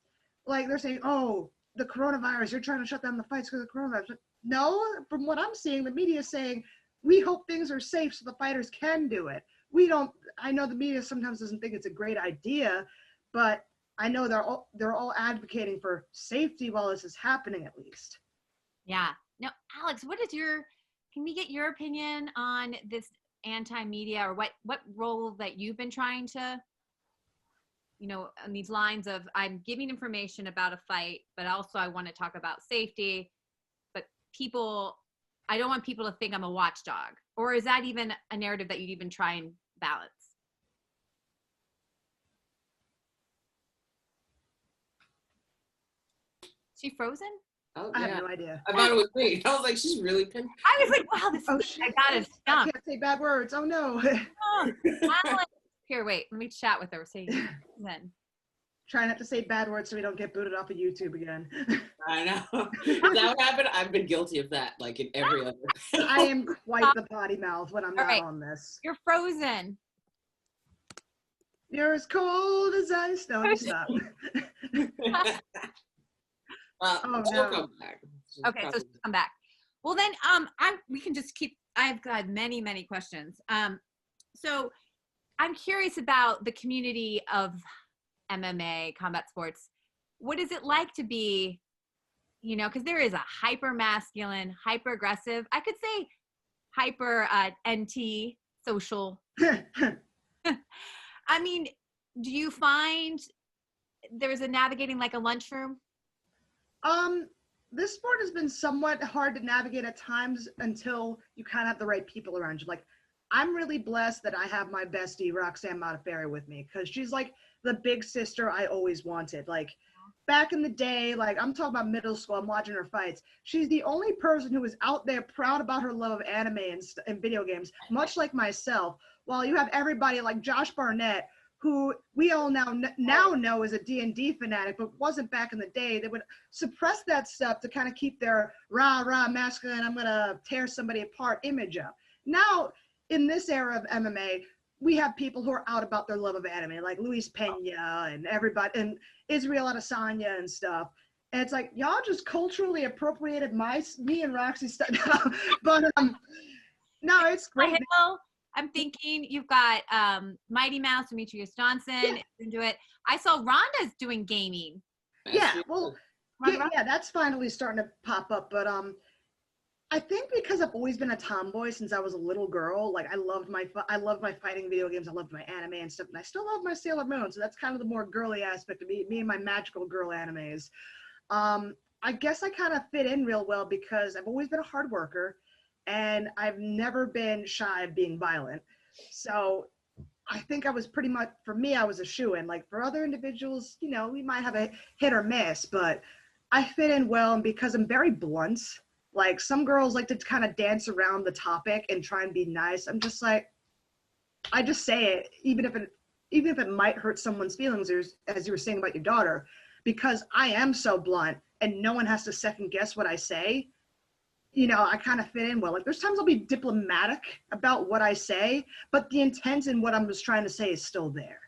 [SPEAKER 3] Like they're saying, oh, the coronavirus, you're trying to shut down the fights because of coronavirus. But no, from what I'm seeing, the media is saying, we hope things are safe so the fighters can do it. We don't, I know the media sometimes doesn't think it's a great idea, but I know they're all advocating for safety while this is happening, at least.
[SPEAKER 2] Yeah. Now, Alex, can we get your opinion on this anti-media, or what role that you've been trying to, on these lines of, I'm giving information about a fight, but also I want to talk about safety, but I don't want people to think I'm a watchdog. Or is that even a narrative that you'd even try and balance? She frozen?
[SPEAKER 4] Oh,
[SPEAKER 3] I
[SPEAKER 4] yeah.
[SPEAKER 3] have no idea.
[SPEAKER 4] I thought it was me. I was like, she's really pinned.
[SPEAKER 2] I was like, wow, I got it.
[SPEAKER 3] I can't say bad words. Oh no.
[SPEAKER 2] Oh, Alex. Here, wait, let me chat with her. Say then.
[SPEAKER 3] Try not to say bad words so we don't get booted off of YouTube again.
[SPEAKER 4] I know. Is that what happened? I've been guilty of that, like in every other.
[SPEAKER 3] I am quite the potty mouth when I'm not on this.
[SPEAKER 2] You're frozen.
[SPEAKER 3] You're as cold as ice. No, stop.
[SPEAKER 4] Oh, no. Come back.
[SPEAKER 2] Okay, so come back. Well, then, we can just keep. I've got many, many questions. So I'm curious about the community of MMA, combat sports. What is it like to be, because there is a hyper masculine, hyper aggressive, I could say hyper NT social. I mean, do you find there's a navigating like a lunchroom?
[SPEAKER 3] This sport has been somewhat hard to navigate at times until you kind of have the right people around you. Like, I'm really blessed that I have my bestie, Roxanne Modafferi, with me, because she's like the big sister I always wanted. Like, back in the day, like, I'm talking about middle school, I'm watching her fights. She's the only person who is out there proud about her love of anime and video games, much like myself, while you have everybody like Josh Barnett, who we all now know is a D&D fanatic, but wasn't back in the day. They would suppress that stuff to kind of keep their rah, masculine, I'm going to tear somebody apart image up. Now, in this era of MMA, we have people who are out about their love of anime, like Luis Pena and everybody, and Israel Adesanya and stuff. And it's like, y'all just culturally appropriated me and Roxy's stuff. But no, it's great.
[SPEAKER 2] I'm thinking you've got Mighty Mouse, Demetrius Johnson into it. I saw Rhonda's doing gaming.
[SPEAKER 3] Yeah, well, yeah, that's finally starting to pop up. But I think because I've always been a tomboy since I was a little girl. Like, I loved my fighting video games. I loved my anime and stuff, and I still love my Sailor Moon. So that's kind of the more girly aspect of me and my magical girl animes. I guess I kind of fit in real well because I've always been a hard worker. And I've never been shy of being violent. So I think I was pretty much, for me, I was a shoo-in. Like, for other individuals, we might have a hit or miss, but I fit in well. And because I'm very blunt, like, some girls like to kind of dance around the topic and try and be nice. I'm just like, I just say it, even if it might hurt someone's feelings, as you were saying about your daughter, because I am so blunt and no one has to second guess what I say. I kind of fit in well. Like, there's times I'll be diplomatic about what I say, but the intent in what I'm just trying to say is still there.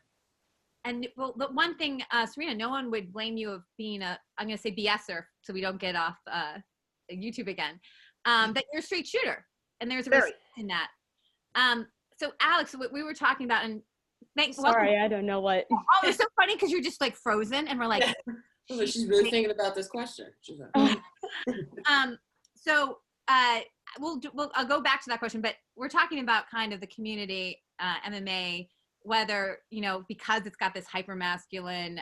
[SPEAKER 2] And well, the one thing, Serena, no one would blame you of being I'm going to say BSer, so we don't get off YouTube again, that you're a straight shooter. And there's a risk in that. So Alex, what we were talking about, and thanks.
[SPEAKER 1] Sorry, I don't know what.
[SPEAKER 2] Oh, it's so funny because you're just like frozen and we're like.
[SPEAKER 4] Yeah. She's really thinking about this question. She's like,
[SPEAKER 2] So I'll go back to that question, but we're talking about kind of the community MMA, whether, because it's got this hyper masculine,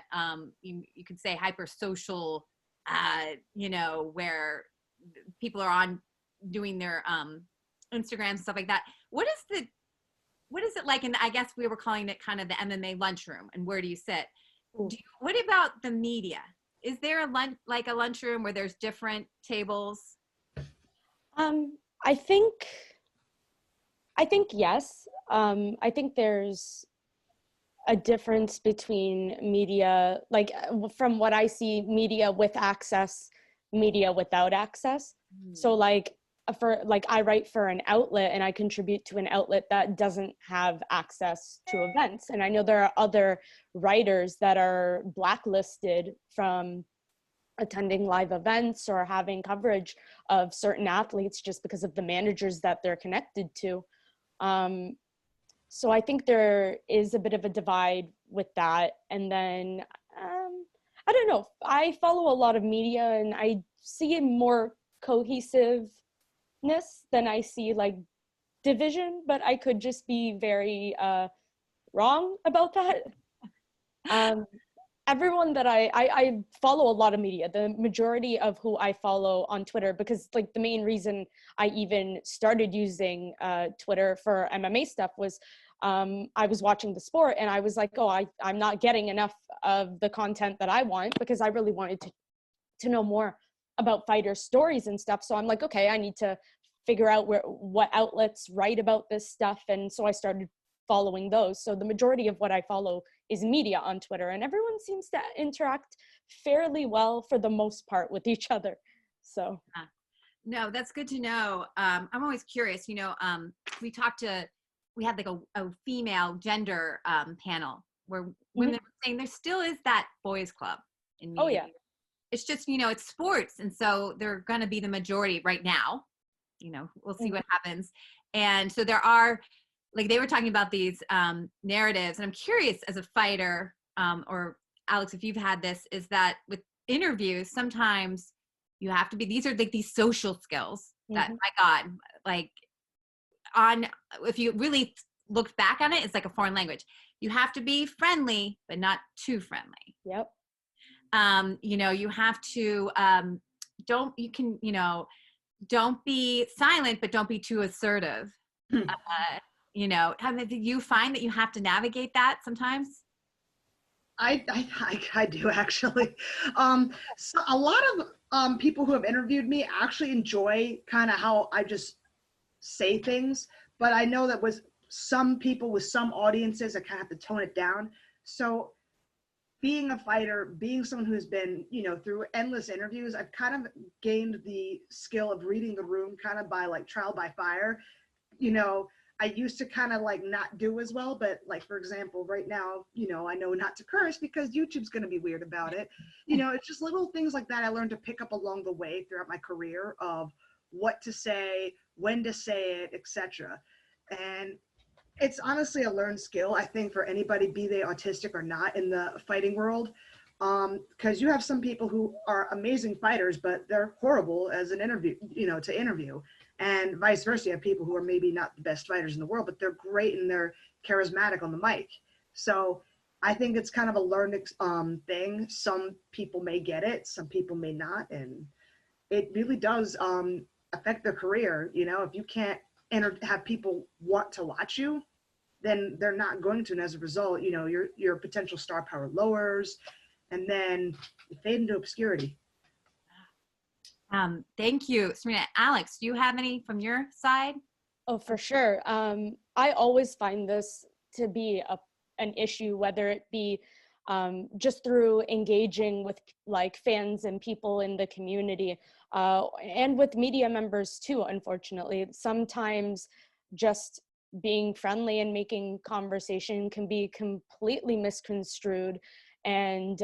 [SPEAKER 2] you could say hyper social, where people are on doing their Instagrams and stuff like that. What is it like? And I guess we were calling it kind of the MMA lunchroom, and where do you sit? What about the media? Is there a lunchroom where there's different tables?
[SPEAKER 1] I think yes. I think there's a difference between media, like from what I see, media with access, media without access. So like I write for an outlet and I contribute to an outlet that doesn't have access to events. And I know there are other writers that are blacklisted from attending live events or having coverage of certain athletes just because of the managers that they're connected to. So I think there is a bit of a divide with that. And then, I don't know, I follow a lot of media and I see more cohesiveness than I see like division, but I could just be very wrong about that. Everyone that I follow a lot of media, the majority of who I follow on Twitter, because like the main reason I even started using Twitter for MMA stuff was I was watching the sport and I was like, oh, I'm not getting enough of the content that I want, because I really wanted to know more about fighters' stories and stuff. So I'm like, okay, I need to figure out what outlets write about this stuff. And so I started following those. So the majority of what I follow is media on Twitter, and everyone seems to interact fairly well for the most part with each other. So
[SPEAKER 2] no, that's good to know. I'm always curious, you know, we had like a female gender panel where women were saying there still is that boys club in media.
[SPEAKER 1] Oh yeah,
[SPEAKER 2] it's just, you know, it's sports, and so they're going to be the majority right now. You know, we'll see what happens. And so there are, like they were talking about these narratives, and I'm curious as a fighter, or Alex, if you've had this, is that with interviews, sometimes you have to be, these are like these social skills that, my God, like if you really looked back on it, it's like a foreign language. You have to be friendly, but not too friendly.
[SPEAKER 1] Yep.
[SPEAKER 2] You know, you have to, don't be silent, but don't be too assertive. You know, do you find that you have to navigate that sometimes?
[SPEAKER 3] I do actually. So a lot of people who have interviewed me actually enjoy kind of how I just say things, but I know that with some people, with some audiences, I kind of have to tone it down. So being a fighter, being someone who's been, you know, through endless interviews, I've kind of gained the skill of reading the room kind of by like trial by fire. You know, I used to kind of like not do as well, but like, for example, right now, you know, I know not to curse because YouTube's going to be weird about it. You know, it's just little things like that I learned to pick up along the way throughout my career of what to say, when to say it, etc. And it's honestly a learned skill, I think, for anybody, be they autistic or not, in the fighting world. Because you have some people who are amazing fighters, but they're horrible as an interview, you know, to interview. And vice versa, you have people who are maybe not the best fighters in the world, but they're great and they're charismatic on the mic. So I think it's kind of a learned thing. Some people may get it, some people may not. And it really does affect their career. You know, if you can't have people want to watch you, then they're not going to. And as a result, you know, your potential star power lowers, and then you fade into obscurity.
[SPEAKER 2] Thank you, Serena. Alex, do you have any from your side?
[SPEAKER 1] Oh, for sure. I always find this to be an issue, whether it be just through engaging with like fans and people in the community, and with media members too, unfortunately. Sometimes just being friendly and making conversation can be completely misconstrued and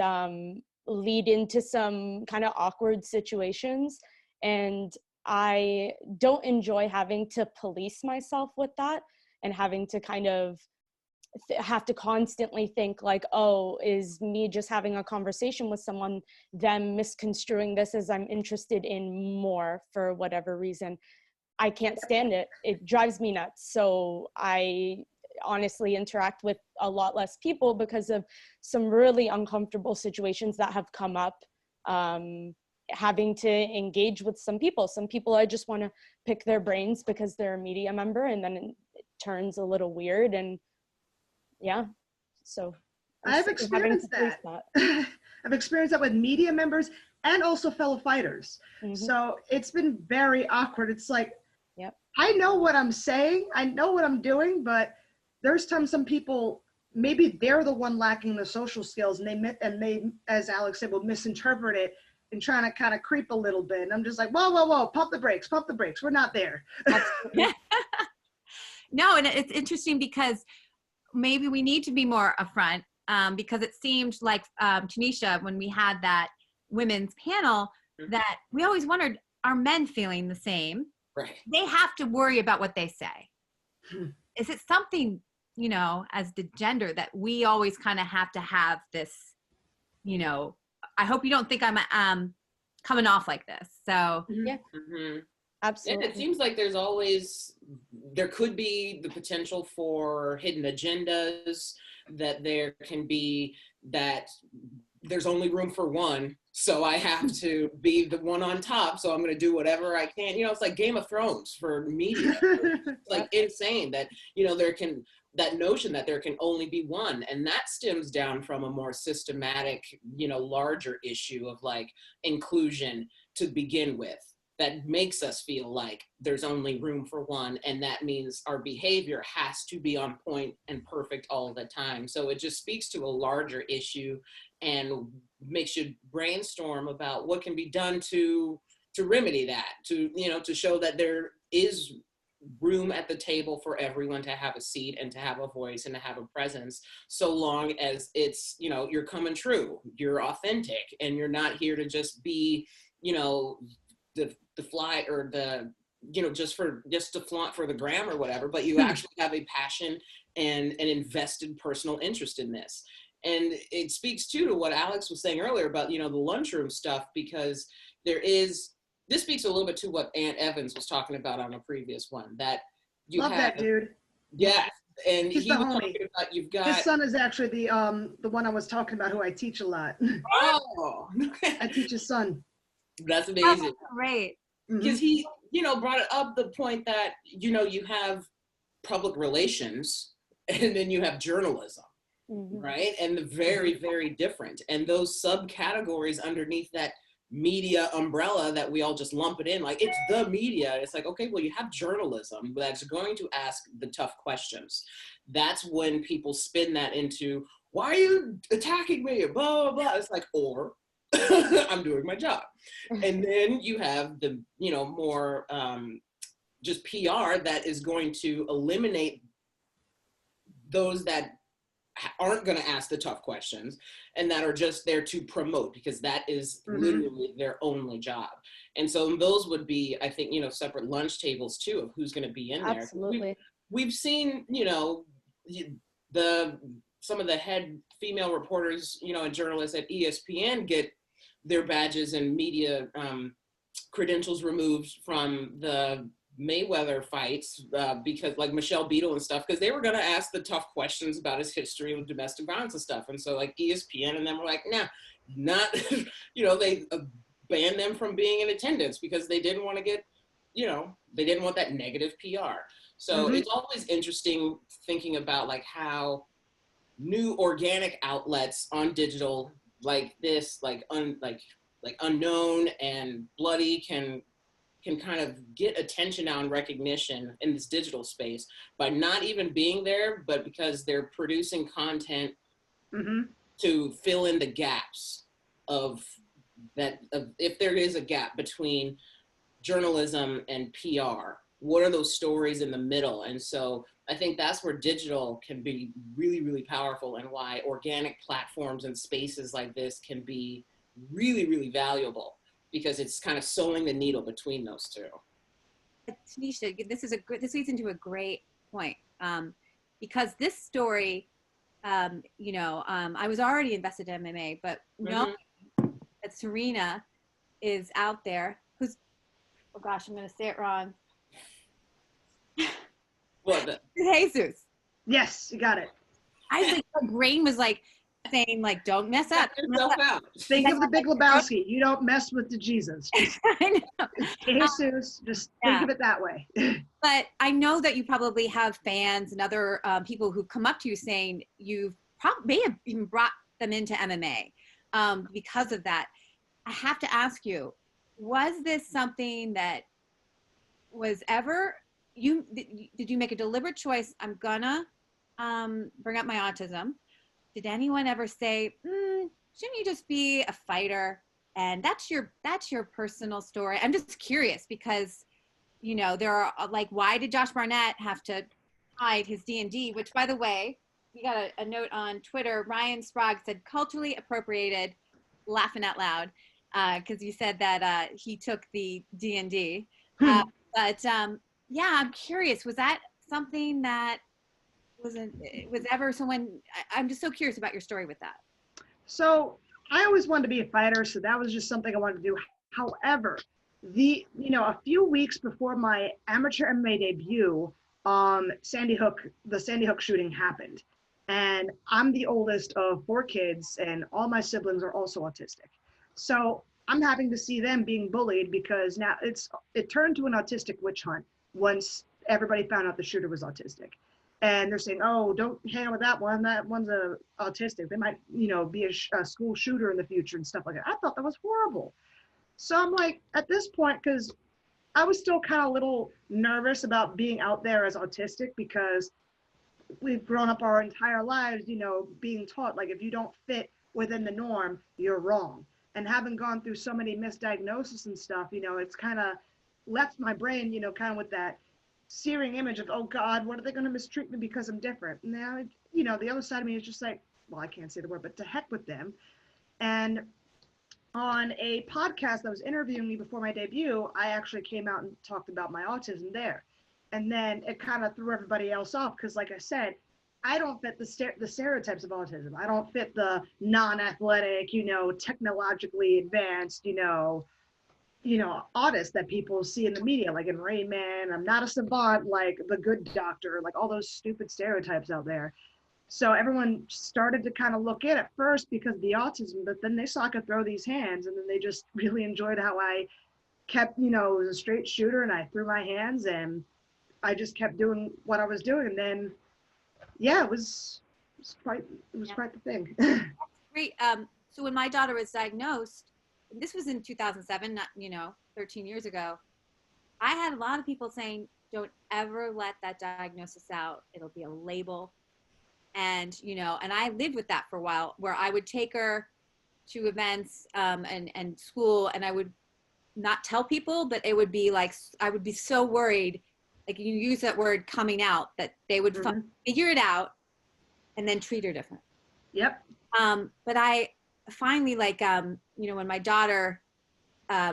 [SPEAKER 1] lead into some kind of awkward situations. And I don't enjoy having to police myself with that and having to kind of have to constantly think like, oh, is me just having a conversation with someone, them misconstruing this as I'm interested in more for whatever reason. I can't stand it. It drives me nuts. So I honestly interact with a lot less people because of some really uncomfortable situations that have come up, having to engage with some people. Some people I just want to pick their brains because they're a media member, and then it turns a little weird. And yeah, so
[SPEAKER 3] I've experienced that. I've experienced that with media members and also fellow fighters. So it's been very awkward. It's like, I know what I'm saying, I know what I'm doing, but there's times some people, maybe they're the one lacking the social skills, and they, as Alex said, will misinterpret it and trying to kind of creep a little bit. And I'm just like, whoa, pump the brakes. We're not there.
[SPEAKER 2] No, and it's interesting because maybe we need to be more upfront, because it seemed like Tunisha, when we had that women's panel that we always wondered, are men feeling the same?
[SPEAKER 4] Right.
[SPEAKER 2] They have to worry about what they say. Is it something, you know, as the gender that we always kind of have to have this, you know, I hope you don't think I'm coming off like this. So
[SPEAKER 1] Yeah.
[SPEAKER 4] Mm-hmm.
[SPEAKER 1] Absolutely.
[SPEAKER 4] And it seems like there could be the potential for hidden agendas, that there can be that there's only room for one, so I have to be the one on top, so I'm going to do whatever I can. You know, it's like Game of Thrones for media. It's like insane that, you know, that notion that there can only be one, and that stems down from a more systematic, you know, larger issue of like inclusion to begin with, that makes us feel like there's only room for one, and that means our behavior has to be on point and perfect all the time. So it just speaks to a larger issue and makes you brainstorm about what can be done to remedy that, to, you know, to show that there is room at the table for everyone to have a seat and to have a voice and to have a presence, so long as it's, you know, you're coming true, you're authentic, and you're not here to just be, you know, the fly or the, you know, just to flaunt for the gram or whatever, but you actually have a passion and an invested personal interest in this. And it speaks too to what Alex was saying earlier about, you know, the lunchroom stuff, because this speaks a little bit to what Aunt Evans was talking about on a previous one, that you
[SPEAKER 3] Love that dude.
[SPEAKER 4] Yeah. And
[SPEAKER 3] He's
[SPEAKER 4] he
[SPEAKER 3] the
[SPEAKER 4] was
[SPEAKER 3] homie.
[SPEAKER 4] talking about, you've got.
[SPEAKER 3] His son is actually the one I was talking about, who I teach a lot.
[SPEAKER 4] Oh,
[SPEAKER 3] I teach his son.
[SPEAKER 4] That's amazing.
[SPEAKER 2] that's great.
[SPEAKER 4] Because he, you know, brought up the point that, you know, you have public relations and then you have journalism, right? And they're very, very different. And those subcategories underneath that media umbrella that we all just lump it in, like it's the media. It's like, okay, well, you have journalism that's going to ask the tough questions. That's when people spin that into, why are you attacking me? Blah, blah, blah. It's like, or I'm doing my job. And then you have the, you know, more just PR that is going to eliminate those that aren't going to ask the tough questions and that are just there to promote, because that is literally their only job. And so those would be, I think, you know, separate lunch tables too, of who's going to be in there.
[SPEAKER 1] Absolutely.
[SPEAKER 4] We've seen, you know, some of the head female reporters, you know, and journalists at ESPN get their badges and media credentials removed from the Mayweather fights because, like, Michelle Beadle and stuff, because they were going to ask the tough questions about his history of domestic violence and stuff. And so, like, ESPN and them were like, nah, not, you know, they banned them from being in attendance because they didn't want to get, you know, they didn't want that negative PR. So it's always interesting thinking about, like, how new organic outlets on digital like this, like unknown and bloody, can kind of get attention now and recognition in this digital space by not even being there, but because they're producing content to fill in the gaps of if there is a gap between journalism and PR, what are those stories in the middle? And so I think that's where digital can be really, really powerful, and why organic platforms and spaces like this can be really, really valuable, because it's kind of sewing the needle between those two.
[SPEAKER 2] Tunisha, this leads into a great point, because this story, you know, I was already invested in MMA, but knowing that Serena is out there, who's, oh gosh, I'm going to say it wrong.
[SPEAKER 4] What?
[SPEAKER 2] Jesus.
[SPEAKER 3] Yes, you got it.
[SPEAKER 2] I was like, my brain was like saying, like, don't mess up.
[SPEAKER 3] Think of the Big Lebowski. You don't mess with the Jesus.
[SPEAKER 2] I know.
[SPEAKER 3] Jesus, just think of it that way.
[SPEAKER 2] But I know that you probably have fans and other people who've come up to you saying you've may have even brought them into MMA because of that. I have to ask you, was this something that was ever, did you make a deliberate choice? I'm gonna bring up my autism. Did anyone ever say, shouldn't you just be a fighter? And that's your personal story. I'm just curious because, you know, there are like, why did Josh Barnett have to hide his D&D? Which, by the way, we got a note on Twitter. Ryan Sprague said culturally appropriated, laughing out loud. because you said that he took the D&D. But yeah, I'm curious, was that something that was ever someone, I'm just so curious about your story with that.
[SPEAKER 3] So I always wanted to be a fighter, so that was just something I wanted to do. However, a few weeks before my amateur MMA debut, the Sandy Hook shooting happened. And I'm the oldest of 4 kids, and all my siblings are also autistic. So I'm having to see them being bullied because now it turned to an autistic witch hunt once everybody found out the shooter was autistic. And they're saying, oh, don't hang out with that one. That one's autistic. They might, be a school shooter in the future and stuff like that. I thought that was horrible. So I'm like, at this point, because I was still kind of a little nervous about being out there as autistic because we've grown up our entire lives, being taught, like, if you don't fit within the norm, you're wrong. And having gone through so many misdiagnoses and stuff, it's kind of left my brain, kind of with that searing image of, oh God, what are they going to mistreat me because I'm different? Now, the other side of me is just like, well, I can't say the word, but to heck with them. And on a podcast that was interviewing me before my debut, I actually came out and talked about my autism there. And then it kind of threw everybody else off because, like I said, I don't fit the stereotypes of autism. I don't fit the non-athletic, technologically advanced, autist that people see in the media, like in Rain Man. I'm not a savant like the Good Doctor, like all those stupid stereotypes out there. So everyone started to kind of look at first because of the autism, but then they saw I could throw these hands, and then they just really enjoyed how I kept, it was a straight shooter, and I threw my hands, and I just kept doing what I was doing. And then, yeah, it was quite the thing.
[SPEAKER 2] Great. So when my daughter was diagnosed, this was in 2007, not, 13 years ago, I had a lot of people saying, don't ever let that diagnosis out. It'll be a label. And, and I lived with that for a while, where I would take her to events and school, and I would not tell people, but it would be like, I would be so worried, like you use that word coming out, that they would figure it out and then treat her different.
[SPEAKER 3] Yep.
[SPEAKER 2] But I finally, when my daughter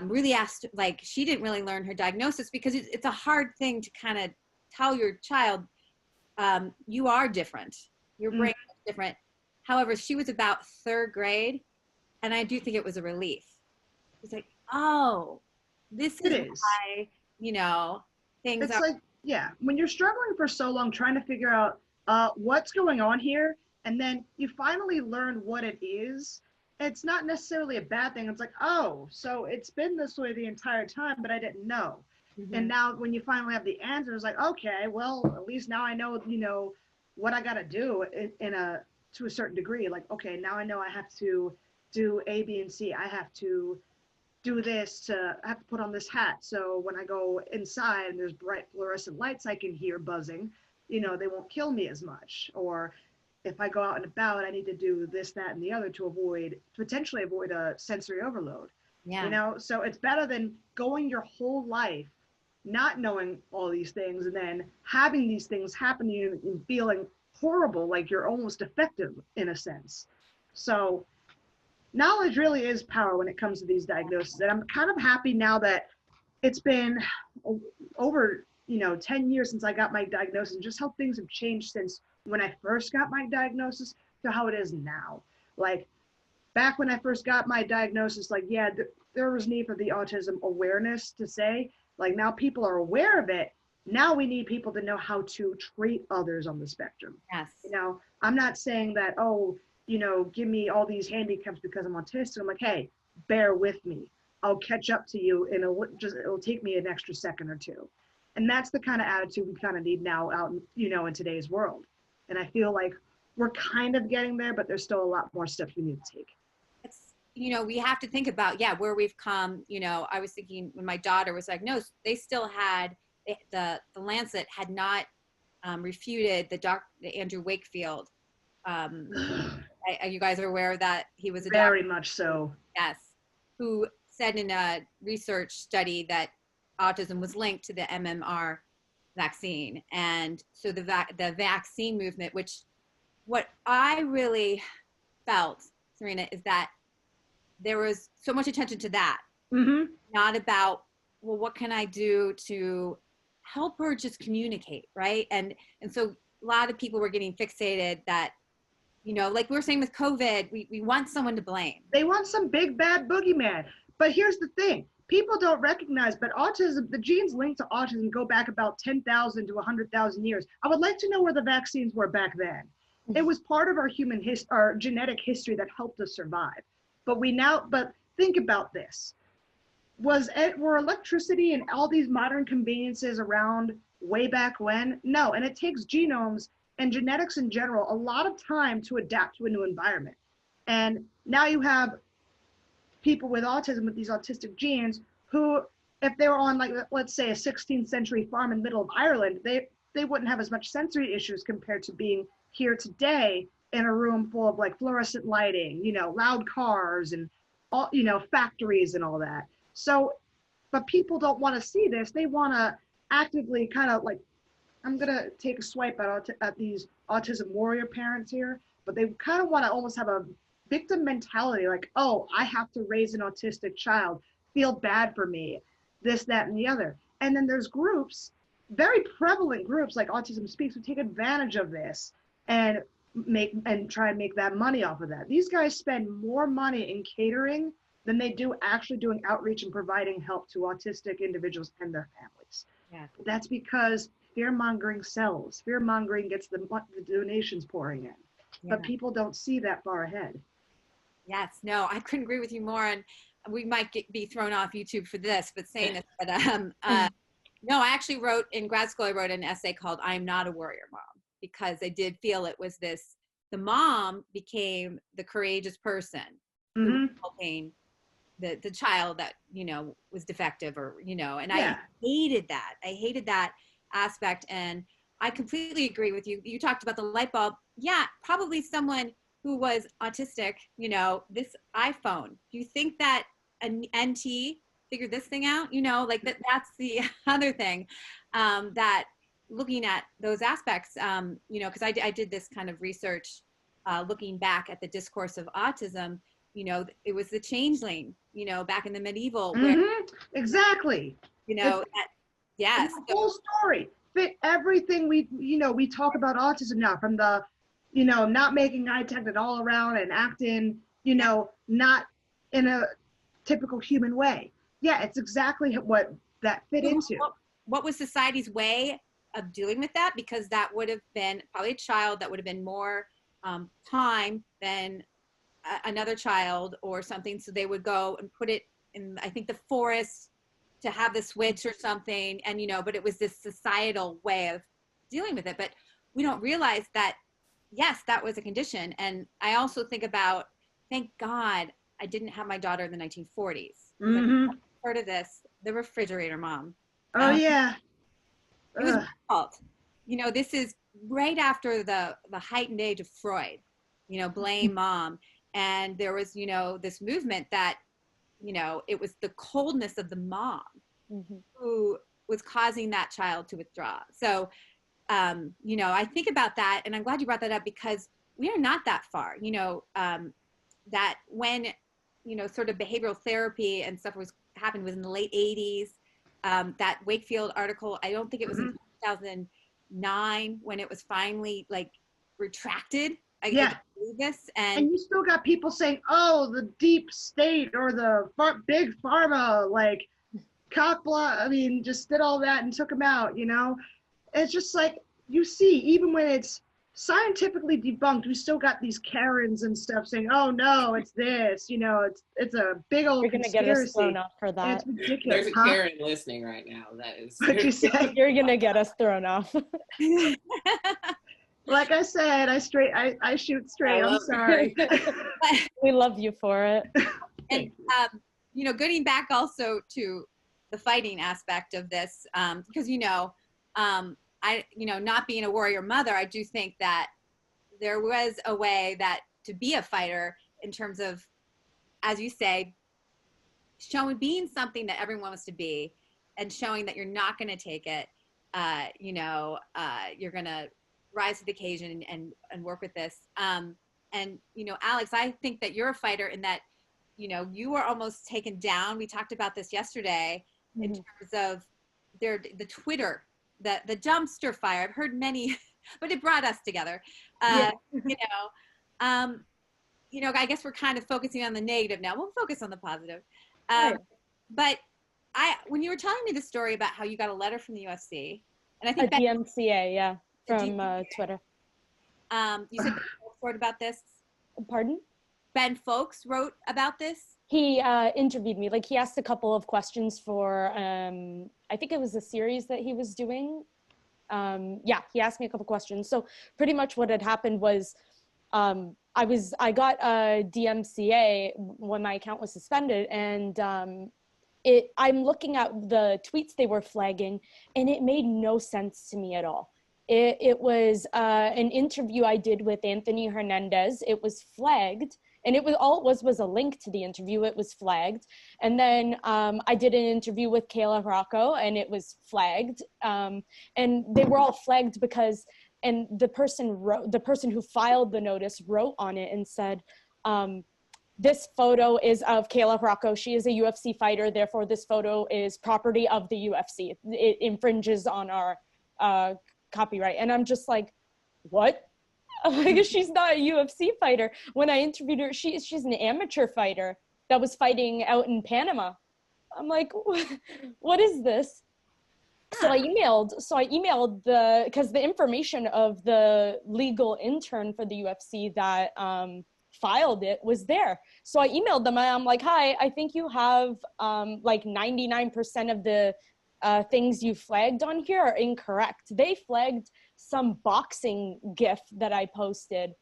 [SPEAKER 2] really asked, like, she didn't really learn her diagnosis because it's a hard thing to kind of tell your child, you are different. Your brain is different. However, she was about 3rd grade, and I do think it was a relief. It's like, oh, this is why, things
[SPEAKER 3] it's
[SPEAKER 2] are.
[SPEAKER 3] Like, yeah, when you're struggling for so long trying to figure out what's going on here, and then you finally learn what it is, it's not necessarily a bad thing. It's like, oh, so it's been this way the entire time, but I didn't know. And now when you finally have the answer, it's like, okay, well, at least now I know, what I got to do to a certain degree. Like, okay, now I know I have to do A, B, and C. I have to do this, I have to put on this hat. So when I go inside and there's bright fluorescent lights I can hear buzzing, they won't kill me as much. Or if I go out and about, I need to do this, that, and the other to potentially avoid a sensory overload. Yeah. So it's better than going your whole life not knowing all these things and then having these things happen to you and feeling horrible, like you're almost defective in a sense. So knowledge really is power when it comes to these diagnoses. And I'm kind of happy now that it's been over, 10 years since I got my diagnosis, and just how things have changed since when I first got my diagnosis to how it is now. Like back when I first got my diagnosis, like, yeah, there was need for the autism awareness to say, like, now people are aware of it. Now we need people to know how to treat others on the spectrum.
[SPEAKER 2] Yes.
[SPEAKER 3] I'm not saying that, oh, give me all these handicaps because I'm autistic. I'm like, hey, bear with me. I'll catch up to you, and it'll take me an extra second or two. And that's the kind of attitude we kind of need now out, in today's world. And I feel like we're kind of getting there, but there's still a lot more steps we need to take.
[SPEAKER 2] We have to think about, where we've come. I was thinking when my daughter was diagnosed, they still had, the Lancet had not refuted the Andrew Wakefield. You guys are aware of that? He was a doctor.
[SPEAKER 3] Very much so.
[SPEAKER 2] Yes. Who said in a research study that autism was linked to the MMR vaccine. And so the vaccine movement, which what I really felt, Serena, is that there was so much attention to that, not about, well, what can I do to help her just communicate, right? And so a lot of people were getting fixated that, you know, like we were saying with COVID, we want someone to blame.
[SPEAKER 3] They want some big bad boogeyman. But here's the thing. People don't recognize, but autism, the genes linked to autism go back about 10,000 to 100,000 years. I would like to know where the vaccines were back then. It was part of our our genetic history that helped us survive. But think about this. Were electricity and all these modern conveniences around way back when? No, and it takes genomes and genetics in general a lot of time to adapt to a new environment. And now you have people with autism with these autistic genes who, if they were on, like, let's say a 16th century farm in the middle of Ireland, they wouldn't have as much sensory issues compared to being here today in a room full of like fluorescent lighting, you know, loud cars and all, you know, factories and all that. So, but people don't want to see this. They want to actively kind of like, I'm going to take a swipe at these autism warrior parents here, but they kind of want to almost have a victim mentality, like, oh, I have to raise an autistic child, feel bad for me, this, that, and the other. And then there's groups, very prevalent groups like Autism Speaks, who take advantage of this and try and make that money off of that. These guys spend more money in catering than they do actually doing outreach and providing help to autistic individuals and their families.
[SPEAKER 2] Yeah.
[SPEAKER 3] That's because fear-mongering sells. Fear-mongering gets the donations pouring in.
[SPEAKER 2] Yeah.
[SPEAKER 3] But people don't see that far ahead.
[SPEAKER 2] Yes, no, I couldn't agree with you more. And we might be thrown off YouTube for this, but saying this, but no, I actually wrote in grad school, I wrote an essay called I'm Not a Warrior Mom, because I did feel it was this, the mom became the courageous person who was helping the child that, you know, was defective or, you know, and I hated that. I hated that aspect. And I completely agree with you. You talked about the light bulb. Yeah, probably someone who was autistic, you know, this iPhone. Do you think that an NT figured this thing out? You know, like that's the other thing, that looking at those aspects, you know, because I did this kind of research looking back at the discourse of autism. You know, it was the changeling, you know, back in the medieval. Where,
[SPEAKER 3] exactly.
[SPEAKER 2] You know, yes.
[SPEAKER 3] The whole story fit everything we talk about autism now, from the, you know, not making eye contact all around and acting, you know, not in a typical human way. Yeah, it's exactly what that fit into.
[SPEAKER 2] What was society's way of dealing with that? Because that would have been probably a child that would have been more time than another child or something. So they would go and put it in, I think, the forest to have the switch or something. And, you know, but it was this societal way of dealing with it. But we don't realize that, yes, that was a condition. And I also think about, thank God I didn't have my daughter in the 1940s. I've heard of this, the refrigerator mom.
[SPEAKER 3] Oh, yeah.
[SPEAKER 2] It was my fault. You know, this is right after the heightened age of Freud, you know, blame mom. And there was, you know, this movement that, you know, it was the coldness of the mom who was causing that child to withdraw. So, you know, I think about that, and I'm glad you brought that up, because we are not that far, you know, that when, you know, sort of behavioral therapy and stuff happened was in the late 80s. That Wakefield article, I don't think it was in 2009 when it was finally like retracted. I can't believe this. And
[SPEAKER 3] you still got people saying, oh, the deep state or the big pharma, like just did all that and took them out, you know? It's just like, you see, even when it's scientifically debunked, we still got these Karens and stuff saying, oh no, it's this, you know, it's a big old
[SPEAKER 1] You're gonna
[SPEAKER 3] conspiracy.
[SPEAKER 1] get us thrown off for that.
[SPEAKER 3] It's ridiculous.
[SPEAKER 4] There's a Karen listening right now. That is.
[SPEAKER 3] What'd you say?
[SPEAKER 1] You're gonna get us thrown off.
[SPEAKER 3] Like I said, I shoot straight. I'm sorry.
[SPEAKER 1] We love you for it.
[SPEAKER 2] And you know, getting back also to the fighting aspect of this, because you know, you know, not being a warrior mother, I do think that there was a way that to be a fighter in terms of, as you say, being something that everyone wants to be, and showing that you're not going to take it. You know, you're going to rise to the occasion and work with this. And, you know, Alex, I think that you're a fighter in that you know, you were almost taken down. We talked about this yesterday in terms of the Twitter, the dumpster fire. I've heard many, but it brought us together. You know, I guess we're kind of focusing on the negative now. We'll focus on the positive. But when you were telling me the story about how you got a letter from the UFC, and I think
[SPEAKER 1] DMCA, from Twitter.
[SPEAKER 2] You said Ben Folks wrote about this.
[SPEAKER 1] Pardon?
[SPEAKER 2] Ben Folks wrote about this.
[SPEAKER 1] He interviewed me. Like, he asked a couple of questions for, I think it was a series that he was doing. He asked me a couple questions. So pretty much what had happened was, I got a DMCA when my account was suspended, and I'm looking at the tweets they were flagging, and it made no sense to me at all. It was an interview I did with Anthony Hernandez. It was flagged, and it was a link to the interview. It was flagged. And then I did an interview with Kayla Rocco, and it was flagged. And they were all flagged because, and the person who filed the notice wrote on it and said, this photo is of Kayla Rocco. She is a UFC fighter. Therefore, this photo is property of the UFC. It infringes on our copyright. And I'm just like, what? Like, she's not a UFC fighter. When I interviewed her, she's an amateur fighter that was fighting out in Panama. I'm like, what is this? So I emailed because the information of the legal intern for the UFC that filed it was there. So I emailed them, and I'm like, hi, I think you have like 99% of the things you flagged on here are incorrect. They flagged some boxing gif that I posted.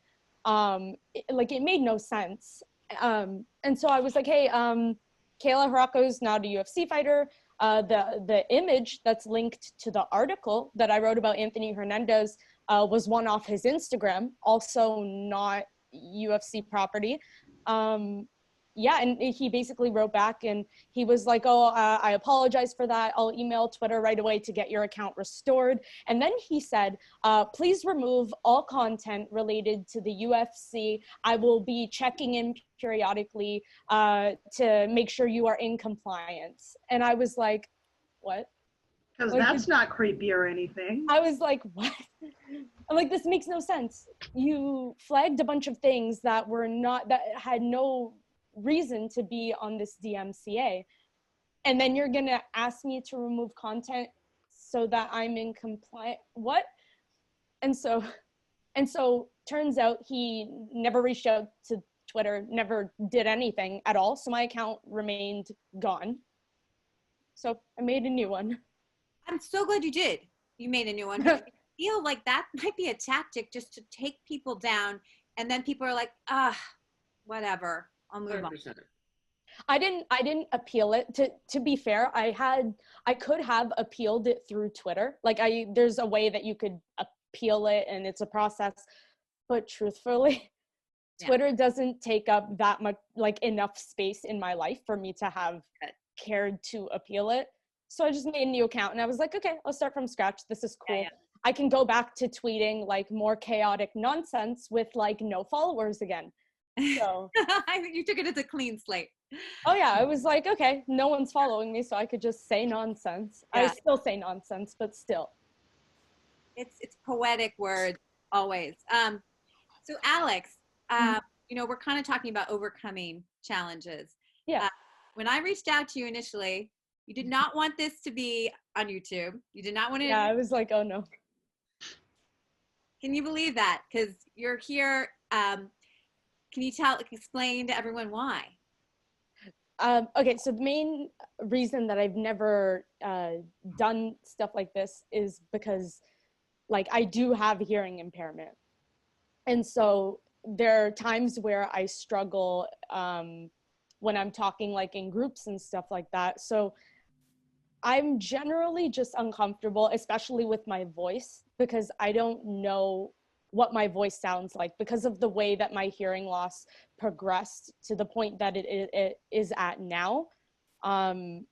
[SPEAKER 1] It made no sense. And so I was like, hey, Kayla Rocco's not a UFC fighter. The image that's linked to the article that I wrote about Anthony Hernandez was one off his Instagram, also not UFC property. And he basically wrote back, and he was like, oh, I apologize for that. I'll email Twitter right away to get your account restored. And then he said, please remove all content related to the UFC. I will be checking in periodically to make sure you are in compliance. And I was like, what?
[SPEAKER 3] Because that's not creepy or anything.
[SPEAKER 1] I was like, what? I'm like, this makes no sense. You flagged a bunch of things that had no reason to be on this DMCA. And then you're going to ask me to remove content so that I'm in compliance. What? And so turns out he never reached out to Twitter, never did anything at all. So my account remained gone. So I made a new one.
[SPEAKER 2] I'm so glad you did. You made a new one. I feel like that might be a tactic just to take people down. And then people are like, whatever. I'll move 100%. On.
[SPEAKER 1] I didn't appeal it. To be fair, I could have appealed it through Twitter. Like, there's a way that you could appeal it, and it's a process. But truthfully, Twitter doesn't take up that much, like, enough space in my life for me to have cared to appeal it. So I just made a new account, and I was like, okay, I'll start from scratch. This is cool. Yeah. I can go back to tweeting like more chaotic nonsense with like no followers again. So
[SPEAKER 2] you took it as a clean slate.
[SPEAKER 1] Oh yeah, I was like, okay, no one's following me, so I could just say nonsense. Yeah. I still say nonsense, but still.
[SPEAKER 2] It's poetic words always. So Alex, we're kind of talking about overcoming challenges.
[SPEAKER 1] Yeah.
[SPEAKER 2] When I reached out to you initially, you did not want this to be on YouTube. You did not want to.
[SPEAKER 1] Yeah, I was like, oh no.
[SPEAKER 2] Can you believe that? Because you're here. Can you explain to everyone why?
[SPEAKER 1] Okay, so the main reason that I've never done stuff like this is because, like, I do have hearing impairment. And so there are times where I struggle when I'm talking, like, in groups and stuff like that. So I'm generally just uncomfortable, especially with my voice, because I don't know what my voice sounds like because of the way that my hearing loss progressed to the point that it is at now. I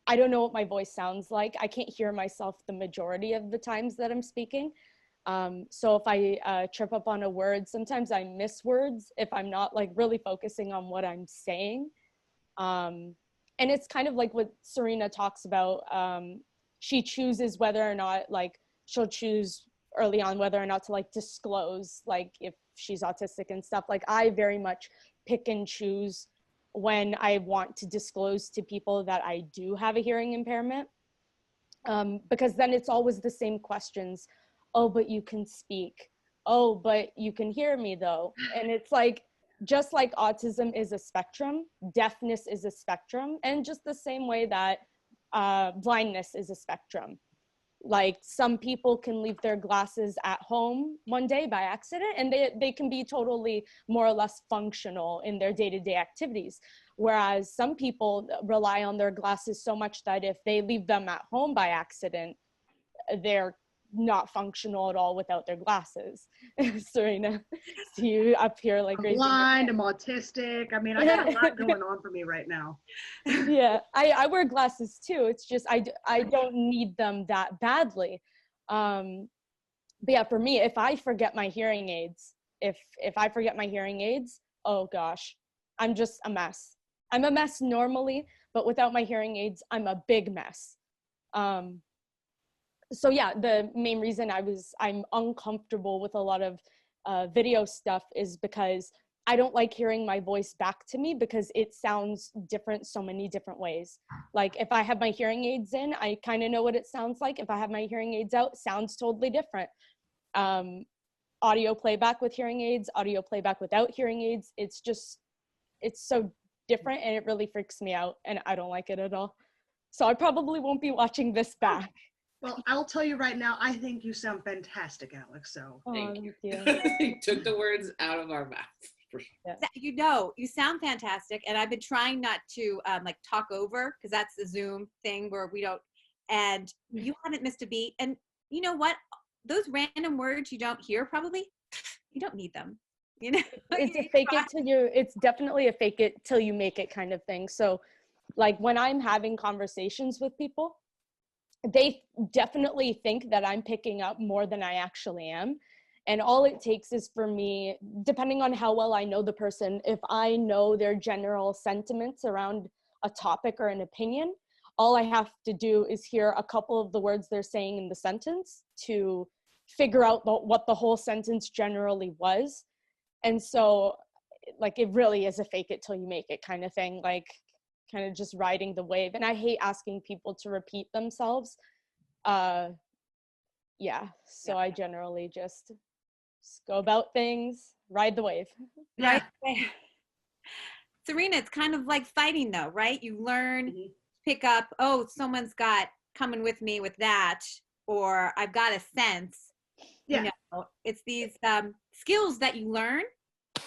[SPEAKER 1] don't know what my voice sounds like. I can't hear myself the majority of the times that I'm speaking. So if I trip up on a word, sometimes I miss words if I'm not like really focusing on what I'm saying. And it's kind of like what Serena talks about. She chooses whether or not, like, she'll choose early on whether or not to like disclose, like if she's autistic and stuff. Like I very much pick and choose when I want to disclose to people that I do have a hearing impairment. Because then it's always the same questions. Oh, but you can speak. Oh, but you can hear me though. And it's like, just like autism is a spectrum, deafness is a spectrum, and just the same way that blindness is a spectrum. Like some people can leave their glasses at home one day by accident, and they can be totally more or less functional in their day-to-day activities. Whereas some people rely on their glasses so much that if they leave them at home by accident, they're not functional at all without their glasses. Serena, see you up here like
[SPEAKER 3] I'm blind, I'm autistic. I mean, I got a lot going on for me right now.
[SPEAKER 1] Yeah, I wear glasses too. It's just I don't need them that badly. But yeah, for me, if I forget my hearing aids, if I forget my hearing aids, oh gosh, I'm just a mess. I'm a mess normally, but without my hearing aids, I'm a big mess. So yeah, the main reason I'm uncomfortable with a lot of video stuff is because I don't like hearing my voice back to me because it sounds different so many different ways. Like if I have my hearing aids in, I kind of know what it sounds like. If I have my hearing aids out, sounds totally different. Audio playback with hearing aids, audio playback without hearing aids, it's so different, and it really freaks me out, and I don't like it at all. So I probably won't be watching this back.
[SPEAKER 3] Well, I'll tell you right now, I think you sound fantastic, Alex. So
[SPEAKER 4] thank you. You took the words out of our mouths.
[SPEAKER 2] Yeah. You know, you sound fantastic, and I've been trying not to like talk over, because that's the Zoom thing where we don't. And you haven't missed a beat. And you know what? Those random words you don't hear, probably you don't need them. You know,
[SPEAKER 1] it's a fake it till you. It's definitely a fake it till you make it kind of thing. So, like when I'm having conversations with people, they definitely think that I'm picking up more than I actually am. And all it takes is for me, depending on how well I know the person, if I know their general sentiments around a topic or an opinion, all I have to do is hear a couple of the words they're saying in the sentence to figure out what the whole sentence generally was. And so, like, it really is a fake it till you make it kind of thing. Like, kind of just riding the wave. And I hate asking people to repeat themselves. Yeah, so I generally just go about things, ride the wave.
[SPEAKER 2] Right. Serena, it's kind of like fighting though, right? You learn, pick up, oh, someone's got coming with me with that, or I've got a sense.
[SPEAKER 3] Yeah.
[SPEAKER 2] You know, it's these skills that you learn,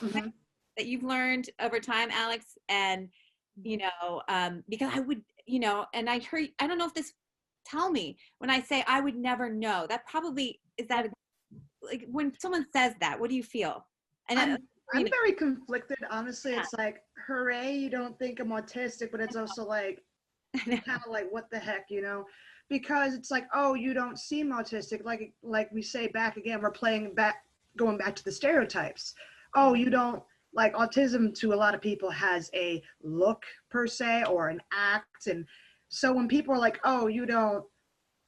[SPEAKER 2] that you've learned over time, Alex. And you know, because I would, you know, and I heard, I don't know if this, tell me, when I say I would never know, that probably, is that, like, when someone says that, what do you feel? And
[SPEAKER 3] I'm very conflicted, honestly. It's like, hooray, you don't think I'm autistic, but it's also like, kind of like, what the heck, you know? Because it's like, oh, you don't seem autistic. Like we say back again, we're going back to the stereotypes. Oh, you don't, like autism to a lot of people has a look per se or an act. And so when people are like, oh, you don't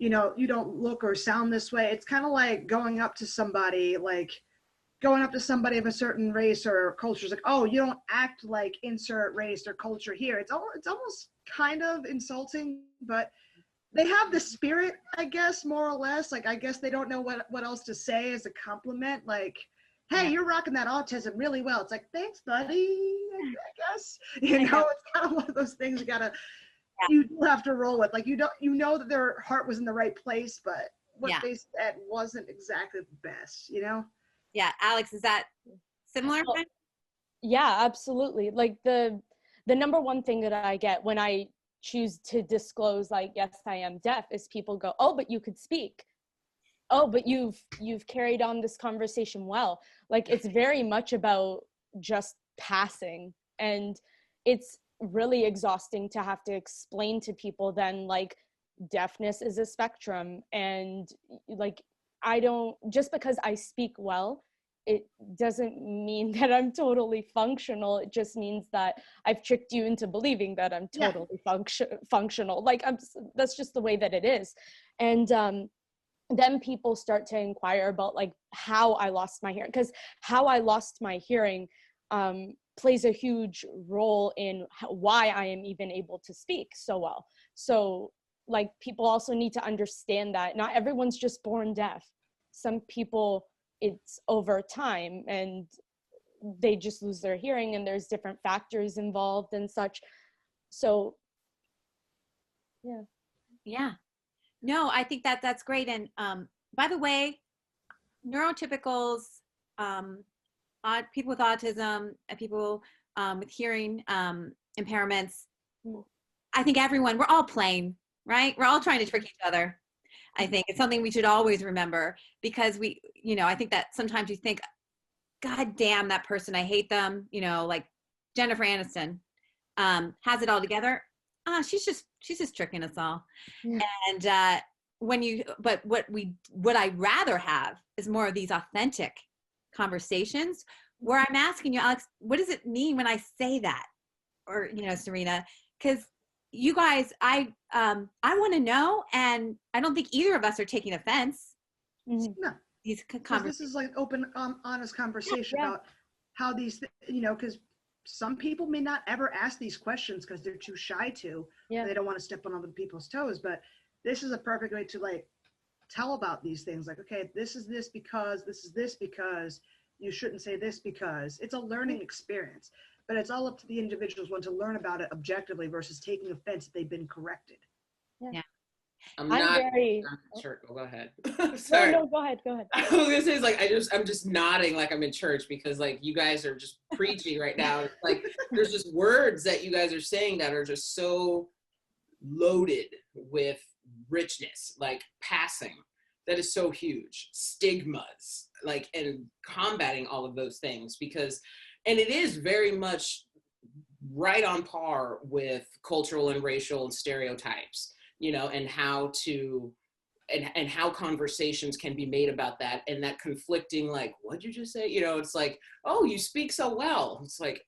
[SPEAKER 3] look or sound this way, it's kind of like going up to somebody of a certain race or culture. It's like, oh, you don't act like insert race or culture here. It's almost kind of insulting, but they have the spirit, I guess, more or less. Like, I guess they don't know what else to say as a compliment. Like, hey, you're rocking that autism really well. It's like, thanks, buddy, I guess. You know, it's kind of one of those things you do have to roll with. Like, you know that their heart was in the right place, but what they said wasn't exactly the best, you know?
[SPEAKER 2] Yeah, Alex, is that similar?
[SPEAKER 1] Yeah, absolutely. Like the number one thing that I get when I choose to disclose, like, yes, I am deaf, is people go, oh, but you could speak. Oh, but you've carried on this conversation well. Like, it's very much about just passing. And it's really exhausting to have to explain to people then, like, deafness is a spectrum. And like, I don't, just because I speak well, it doesn't mean that I'm totally functional. It just means that I've tricked you into believing that I'm totally functional. Like, that's just the way that it is. And then people start to inquire about like how I lost my hearing, because how I lost my hearing plays a huge role in why I am even able to speak so well. So like, people also need to understand that not everyone's just born deaf. Some people, it's over time and they just lose their hearing, and there's different factors involved and such. So
[SPEAKER 2] yeah, no, I think that that's great. And by the way, neurotypicals, people with autism, people with hearing impairments, I think everyone, we're all playing, right? We're all trying to trick each other. I think it's something we should always remember, because we, you know, I think that sometimes you think, God damn that person, I hate them, you know, like Jennifer Aniston has it all together. She's just tricking us all.
[SPEAKER 1] Yeah.
[SPEAKER 2] And but what I'd rather have is more of these authentic conversations where I'm asking you, Alex, what does it mean when I say that? Or, you know, Serena, because you guys, I want to know, and I don't think either of us are taking offense.
[SPEAKER 3] No,
[SPEAKER 2] These
[SPEAKER 3] this is like open, honest conversation about how these, you know, because some people may not ever ask these questions because they're too shy to. They don't want to step on other people's toes. But this is a perfect way to like tell about these things. Like, okay, this is this because you shouldn't say this because. It's a learning experience. But it's all up to the individuals want to learn about it objectively versus taking offense if they've been corrected.
[SPEAKER 2] Yeah.
[SPEAKER 4] I'm not sure. Go ahead.
[SPEAKER 1] Sorry. No, go ahead.
[SPEAKER 4] I was gonna say, it's like I'm just nodding like I'm in church, because like you guys are just preaching right now. It's like there's just words that you guys are saying that are just so loaded with richness, like passing. That is so huge. Stigmas, like, and combating all of those things, because, and it is very much right on par with cultural and racial and stereotypes, you know, and how to, and how conversations can be made about that, and that conflicting, like, what'd you just say? You know, it's like, oh, you speak so well. It's like,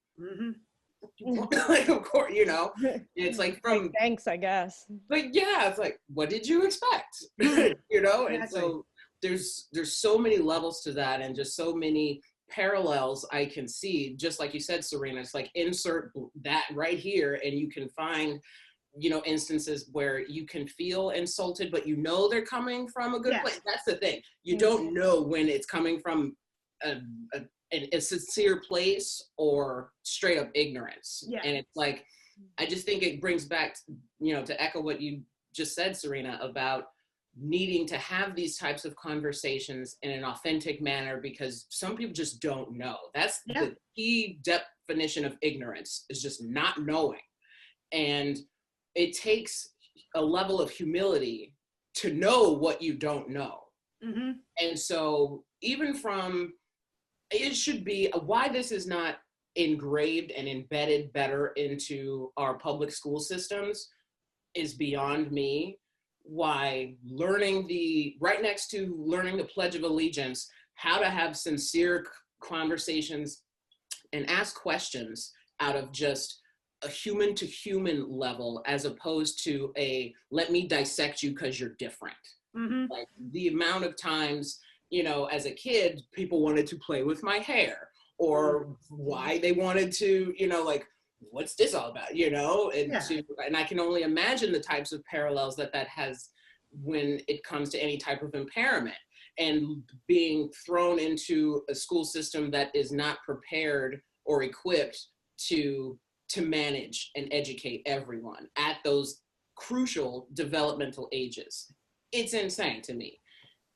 [SPEAKER 4] like, of course, you know, it's like from
[SPEAKER 1] like, thanks, I guess.
[SPEAKER 4] But yeah, it's like, what did you expect? You know, and so there's so many levels to that, and just so many parallels I can see. Just like you said, Serena, it's like insert that right here, and you can find, you know, instances where you can feel insulted, but you know they're coming from a good place. That's the thing. You don't know when it's coming from a sincere place or straight up ignorance. And it's like, I just think it brings back, you know, to echo what you just said, Serena, about needing to have these types of conversations in an authentic manner, because some people just don't know. That's the key definition of ignorance, is just not knowing. And it takes a level of humility to know what you don't know. And so even from, it should be why this is not engraved and embedded better into our public school systems is beyond me. Why learning right next to learning the Pledge of Allegiance, how to have sincere conversations and ask questions out of just a human to human level, as opposed to let me dissect you because you're different. Like the amount of times, you know, as a kid, people wanted to play with my hair, or why they wanted to, you know, like, what's this all about, you know? And and I can only imagine the types of parallels that has when it comes to any type of impairment, and being thrown into a school system that is not prepared or equipped to manage and educate everyone at those crucial developmental ages. It's insane to me.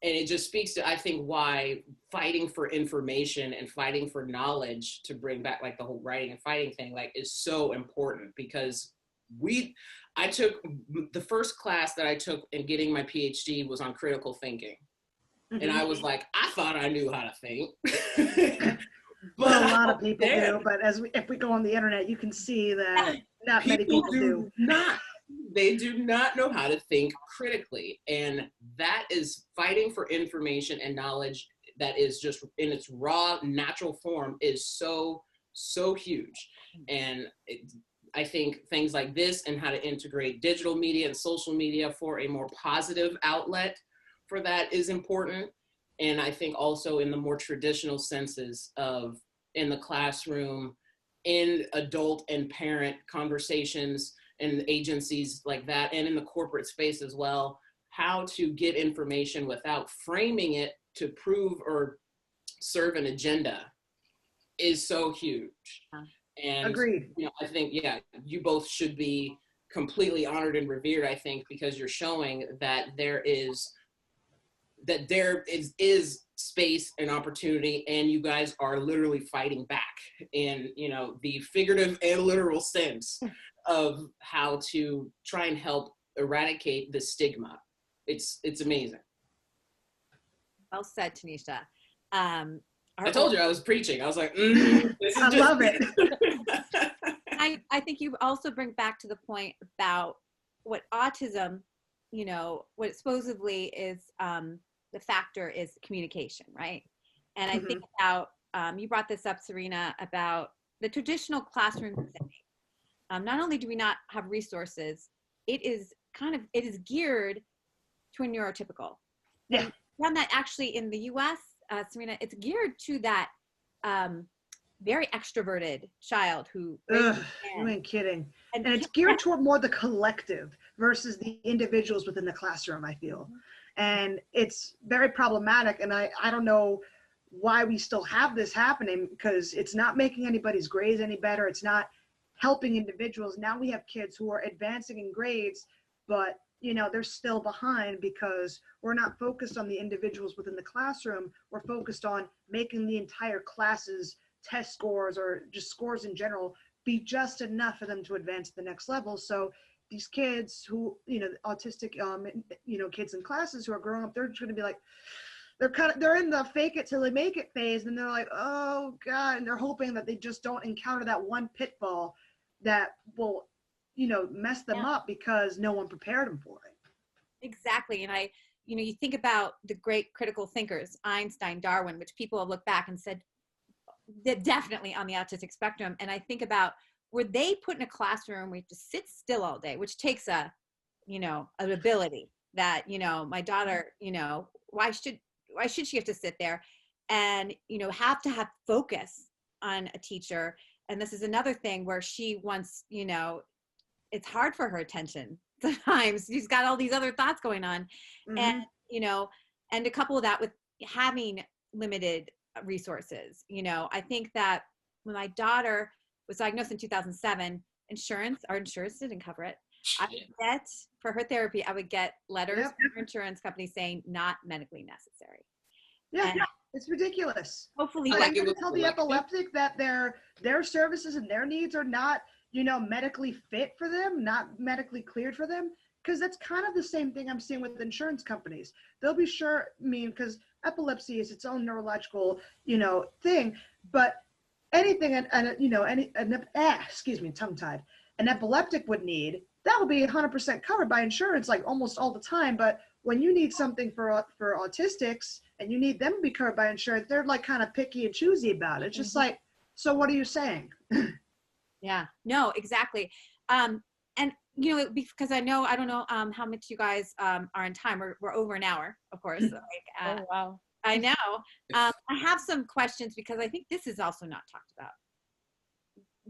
[SPEAKER 4] And it just speaks to, I think, why fighting for information and fighting for knowledge, to bring back like the whole writing and fighting thing, like, is so important. Because I took the first class that I took in getting my PhD was on critical thinking. And I was like, I thought I knew how to think.
[SPEAKER 3] But a lot of people do. But if we go on the internet, you can see that not many people do.
[SPEAKER 4] Not. They do not know how to think critically. And that is fighting for information and knowledge that is just in its raw, natural form is so, so huge. And I think things like this and how to integrate digital media and social media for a more positive outlet for that is important. And I think also in the more traditional senses of in the classroom, in adult and parent conversations and agencies like that, and in the corporate space as well, how to get information without framing it to prove or serve an agenda is so huge. And
[SPEAKER 3] Agreed.
[SPEAKER 4] you know, I think, yeah, you both should be completely honored and revered, I think, because you're showing that there is space and opportunity, and you guys are literally fighting back in, you know, the figurative and literal sense of how to try and help eradicate the stigma. It's amazing.
[SPEAKER 2] Well said, Tunisha.
[SPEAKER 4] I told you I was preaching. I was like, I
[SPEAKER 3] love it.
[SPEAKER 2] I think you also bring back to the point about what autism, you know, what supposedly is the factor is communication, right? And I think about, you brought this up, Serena, about the traditional classroom setting. Not only do we not have resources, it is geared to a neurotypical.
[SPEAKER 3] Yeah.
[SPEAKER 2] And found that actually in the US, Serena, it's geared to that very extroverted child who.
[SPEAKER 3] You ain't kidding. And it's geared toward more the collective versus the individuals within the classroom, I feel. And it's very problematic. And I don't know why we still have this happening, because it's not making anybody's grades any better. It's not helping individuals. Now we have kids who are advancing in grades, but you know, they're still behind because we're not focused on the individuals within the classroom. We're focused on making the entire class's test scores or just scores in general be just enough for them to advance to the next level. So these kids who, you know, autistic, you know, kids in classes who are growing up, they're just going to be like, they're in the fake it till they make it phase. And they're like, oh God. And they're hoping that they just don't encounter that one pitfall that will, you know, mess them up because no one prepared them for it.
[SPEAKER 2] Exactly. And you know, you think about the great critical thinkers, Einstein, Darwin, which people have looked back and said, they're definitely on the autistic spectrum. And I think about, were they put in a classroom where you have to sit still all day, which takes an ability that, you know, my daughter, you know, why should she have to sit there and, you know, have to have focus on a teacher? And this is another thing where she wants, you know, it's hard for her attention sometimes. She's got all these other thoughts going on. And, you know, and to couple that with having limited resources, you know, I think that when my daughter was diagnosed in 2007, our insurance didn't cover it. I would get, for her therapy, I would get letters from her insurance company saying not medically necessary.
[SPEAKER 3] Yeah, it's ridiculous.
[SPEAKER 2] Hopefully,
[SPEAKER 3] I'm going to tell the epileptic that their services and their needs are not, you know, medically fit for them, not medically cleared for them, because that's kind of the same thing I'm seeing with insurance companies. They'll be sure, because epilepsy is its own neurological, you know, thing, but anything, excuse me, tongue-tied, an epileptic would need, that will be 100% covered by insurance, like almost all the time. But when you need something for autistics and you need them to be covered by insurance, they're like kind of picky and choosy about it. It's just like, so what are you saying?
[SPEAKER 2] Yeah, no, exactly. And you know, because I don't know how much you guys are in time. We're over an hour, of course.
[SPEAKER 1] Oh, wow.
[SPEAKER 2] I know. I have some questions because I think this is also not talked about.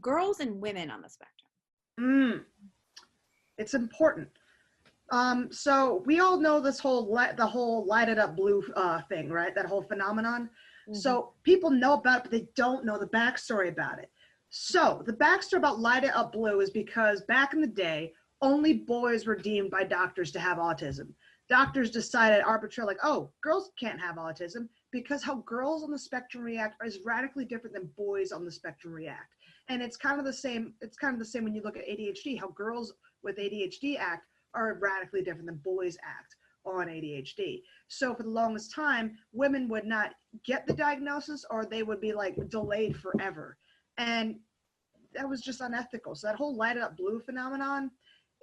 [SPEAKER 2] Girls and women on the spectrum.
[SPEAKER 3] It's important. So we all know this the whole light it up blue thing, right? That whole phenomenon. So people know about it, but they don't know the backstory about it. So the backstory about Light It Up Blue is because back in the day, only boys were deemed by doctors to have autism. Doctors decided arbitrarily, like, oh, girls can't have autism because how girls on the spectrum react is radically different than boys on the spectrum react. And it's kind of the same. It's kind of the same when you look at ADHD, how girls with ADHD act are radically different than boys act on ADHD. So for the longest time, women would not get the diagnosis, or they would be like delayed forever. And that was just unethical. So that whole Light It Up Blue phenomenon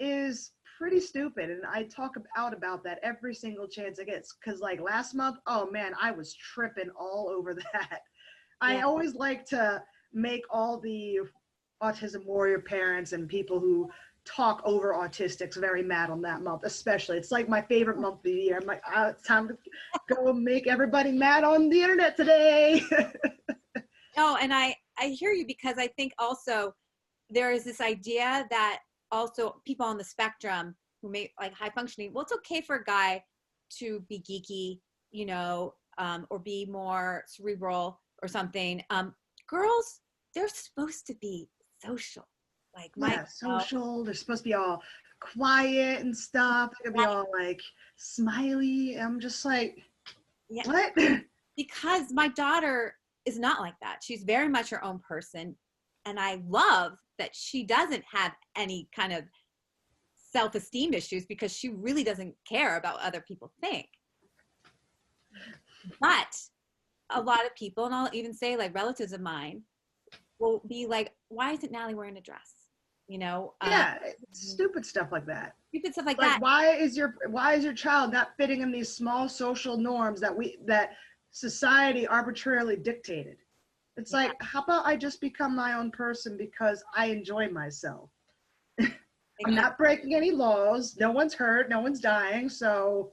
[SPEAKER 3] is pretty stupid. And I talk out about that every single chance I get. Because like last month, oh man, I was tripping all over that. I always like to make all the autism warrior parents and people who talk over autistics very mad on that month, especially. It's like my favorite month of the year. I'm like, it's time to go make everybody mad on the internet today.
[SPEAKER 2] No, and I hear you, because I think also there is this idea that also people on the spectrum who may like high functioning, well, it's okay for a guy to be geeky, you know, or be more cerebral or something. Girls, they're supposed to be social. Like
[SPEAKER 3] social. They're supposed to be all quiet and stuff. They're gonna be all like smiley. I'm just like, what?
[SPEAKER 2] Because my daughter is not like that. She's very much her own person. And I love that she doesn't have any kind of self-esteem issues, because she really doesn't care about what other people think. But a lot of people, and I'll even say like relatives of mine, will be like, why isn't Natalie wearing a dress? You know?
[SPEAKER 3] Stupid stuff like that.
[SPEAKER 2] Stupid stuff like that.
[SPEAKER 3] Why is your child not fitting in these small social norms that society arbitrarily dictated? It's like, how about I just become my own person because I enjoy myself? I'm not breaking any laws. No one's hurt. No one's dying. So.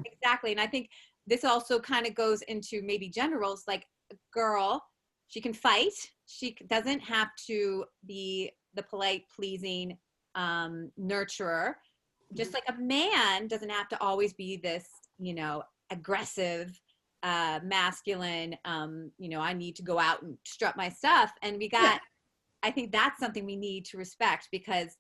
[SPEAKER 2] Exactly. And I think this also kind of goes into maybe gender roles. Like a girl, she can fight. She doesn't have to be the polite, pleasing nurturer. Just like a man doesn't have to always be this, you know, aggressive, masculine, you know, I need to go out and strut my stuff. And we got, I think that's something we need to respect, because,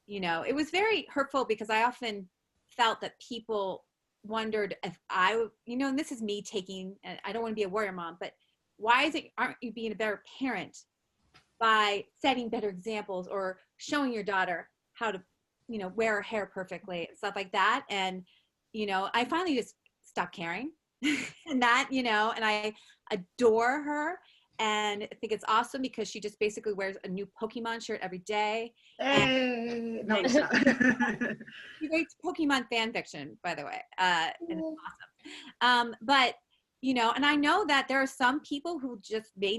[SPEAKER 2] you know, it was very hurtful, because I often felt that people wondered if I, you know, and this is me taking, and I don't want to be a warrior mom, but why aren't you being a better parent by setting better examples or showing your daughter how to, you know, wear her hair perfectly and stuff like that. And, you know, I finally just stopped caring and that, you know, and I adore her. And I think it's awesome because she just basically wears a new Pokemon shirt every day.
[SPEAKER 3] Hey, no, it's not.
[SPEAKER 2] She writes Pokemon fan fiction, by the way, and it's awesome. But, you know, and I know that there are some people who just they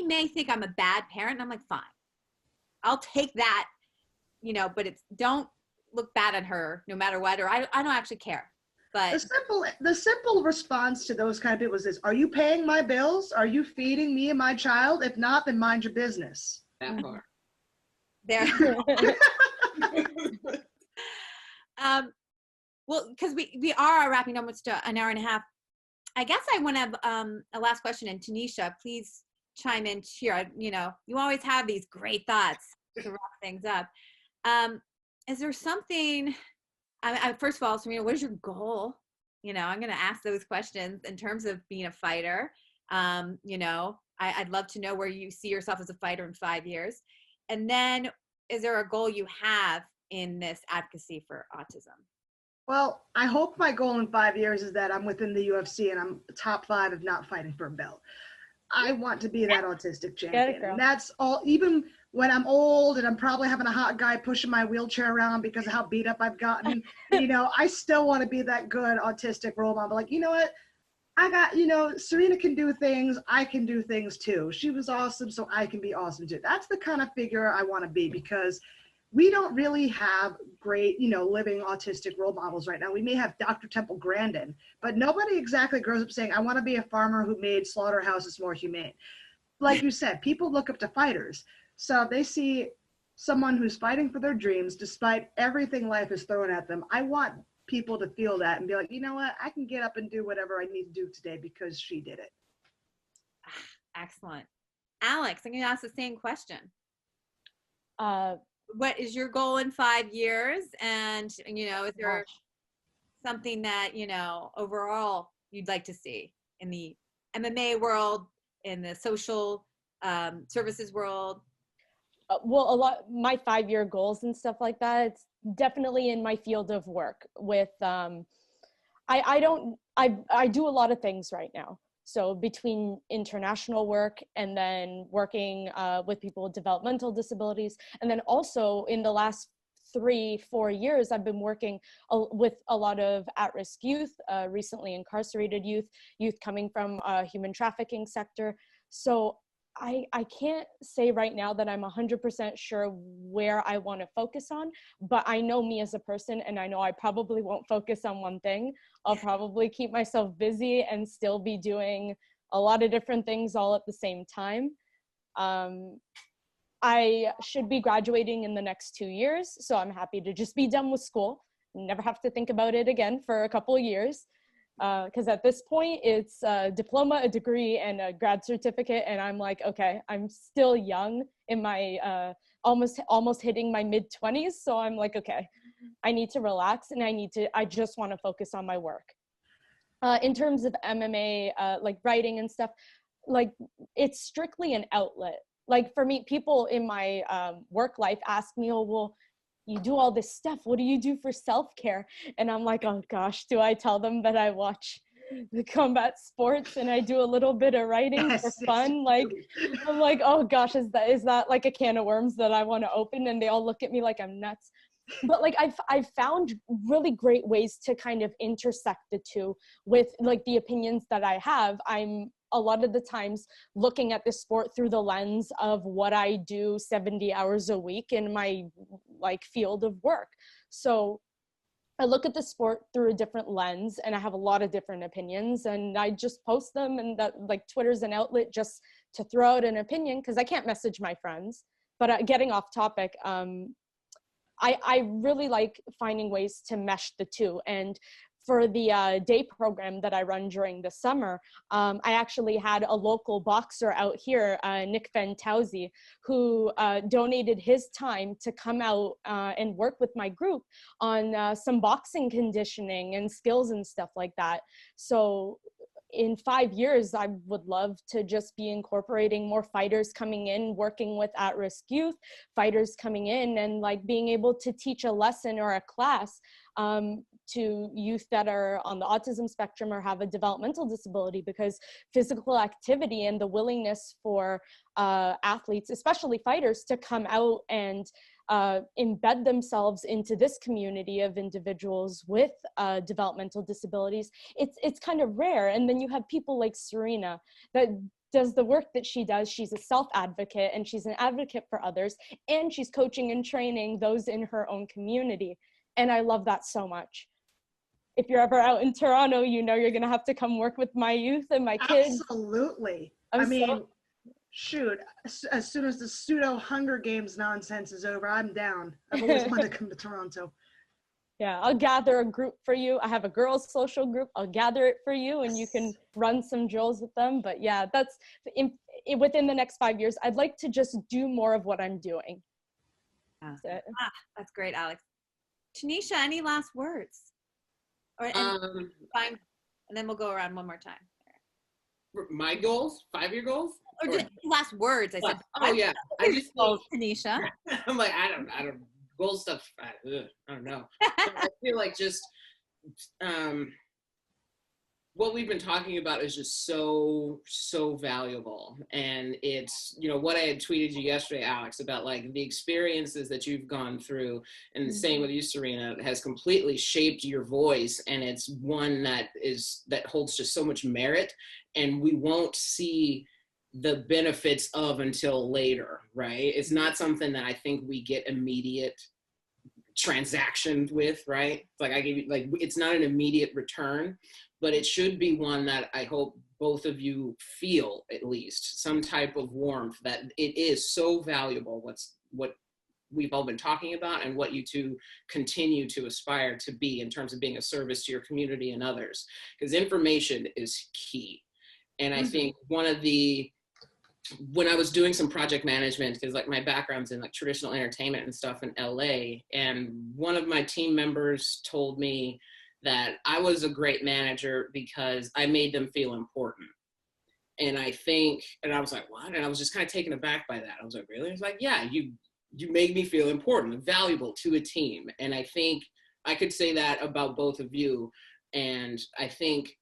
[SPEAKER 2] may think I'm a bad parent. And I'm like, fine, I'll take that, you know, but don't look bad on her no matter what, or I don't actually care. But
[SPEAKER 3] the simple response to those kind of people is this: are you paying my bills? Are you feeding me and my child? If not, then mind your business.
[SPEAKER 4] That part.
[SPEAKER 2] There. Well, because we are wrapping up almost an hour and a half. I guess I want to have a last question, and Tunisha, please chime in here. You know, you always have these great thoughts to wrap things up. Is there something? First of all, Serena, what is your goal? You know, I'm going to ask those questions in terms of being a fighter. You know, I'd love to know where you see yourself as a fighter in 5 years. And then is there a goal you have in this advocacy for autism?
[SPEAKER 3] Well, I hope my goal in 5 years is that I'm within the UFC and I'm top 5 if not fighting for a belt. I want to be that autistic champion. And that's all, even when I'm old and I'm probably having a hot guy pushing my wheelchair around because of how beat up I've gotten, you know, I still want to be that good autistic role model. Like, you know what? I got, you know, Serena can do things. I can do things too. She was awesome, so I can be awesome too. That's the kind of figure I want to be, because we don't really have great, you know, living autistic role models right now. We may have Dr. Temple Grandin, but nobody exactly grows up saying, I want to be a farmer who made slaughterhouses more humane. Like you said, people look up to fighters. So they see someone who's fighting for their dreams despite everything life is thrown at them. I want people to feel that and be like, you know what, I can get up and do whatever I need to do today because she did it.
[SPEAKER 2] Excellent. Alex, I'm going to ask the same question. What is your goal in 5 years? And, you know, is there something that, you know, overall you'd like to see in the MMA world, in the social services world?
[SPEAKER 1] Well, my 5-year goals and stuff like that, it's definitely in my field of work with, I do a lot of things right now. So between international work and then working with people with developmental disabilities, and then also in the last 3-4 years, I've been working with a lot of at-risk youth, recently incarcerated youth coming from human trafficking sector. So I can't say right now that I'm 100% sure where I want to focus on, but I know me as a person, and I know I probably won't focus on one thing. I'll probably keep myself busy and still be doing a lot of different things all at the same time. I should be graduating in the next 2 years, so I'm happy to just be done with school, never have to think about it again for a couple of years. Because at this point, it's a diploma, a degree, and a grad certificate, and I'm like, okay, I'm still young in my almost hitting my mid-20s, so I'm like, okay, I need to relax, and I just want to focus on my work. In terms of MMA, like writing and stuff, like it's strictly an outlet. Like for me, people in my work life ask me, oh, well, you do all this stuff, what do you do for self-care? And I'm like, oh gosh, do I tell them that I watch the combat sports and I do a little bit of writing for fun? Like, I'm like, oh gosh, is that like a can of worms that I want to open? And they all look at me like I'm nuts. But like I've found really great ways to kind of intersect the two with like the opinions that I have. I'm a lot of the times looking at the sport through the lens of what I do 70 hours a week in my like field of work. So I look at the sport through a different lens, and I have a lot of different opinions, and I just post them, and that like Twitter's an outlet just to throw out an opinion because I can't message my friends. But getting off topic, I really like finding ways to mesh the two. And for the day program that I run during the summer, I actually had a local boxer out here, Nick Fentauzi, who donated his time to come out and work with my group on some boxing conditioning and skills and stuff like that. So in 5 years, I would love to just be incorporating more fighters coming in, working with at-risk youth, fighters coming in and like being able to teach a lesson or a class to youth that are on the autism spectrum or have a developmental disability, because physical activity and the willingness for athletes, especially fighters, to come out and embed themselves into this community of individuals with developmental disabilities, it's kind of rare. And then you have people like Serena that does the work that she does. She's a self-advocate, and she's an advocate for others, and she's coaching and training those in her own community. And I love that so much. If you're ever out in Toronto, you know you're gonna have to come work with my youth and my kids.
[SPEAKER 3] Absolutely. I mean, shoot, as soon as the pseudo Hunger Games nonsense is over, I'm down. I've always wanted to come to Toronto.
[SPEAKER 1] Yeah, I'll gather a group for you. I have a girls' social group. I'll gather it for you, and you can run some drills with them. But yeah, that's within the next 5 years. I'd like to just do more of what I'm doing.
[SPEAKER 2] That's great, Alex. Tunisha, any last words? Or fine, and then we'll go around one more time.
[SPEAKER 4] My goals, 5-year goals,
[SPEAKER 2] or just last words. I said.
[SPEAKER 4] Oh yeah, I just
[SPEAKER 2] goals, Tunisha.
[SPEAKER 4] I'm like I don't goal stuff. I don't know. I feel like just what we've been talking about is just so valuable, and it's, you know, what I had tweeted you yesterday, Alex, about like the experiences that you've gone through, and the same with you, Serena, has completely shaped your voice, and it's one that holds just so much merit, and we won't see the benefits of until later, right? It's not something that I think we get immediate transactions with, right? It's like I give you, like, it's not an immediate return, but it should be one that I hope both of you feel at least some type of warmth, that it is so valuable what we've all been talking about, and what you two continue to aspire to be in terms of being a service to your community and others, because information is key. And I think when I was doing some project management, because like my background's in like traditional entertainment and stuff in LA, and one of my team members told me that I was a great manager because I made them feel important. And I was like, what? And I was just kind of taken aback by that. I was like, really? I was like, yeah, you made me feel important, valuable to a team. And I think I could say that about both of you. And I think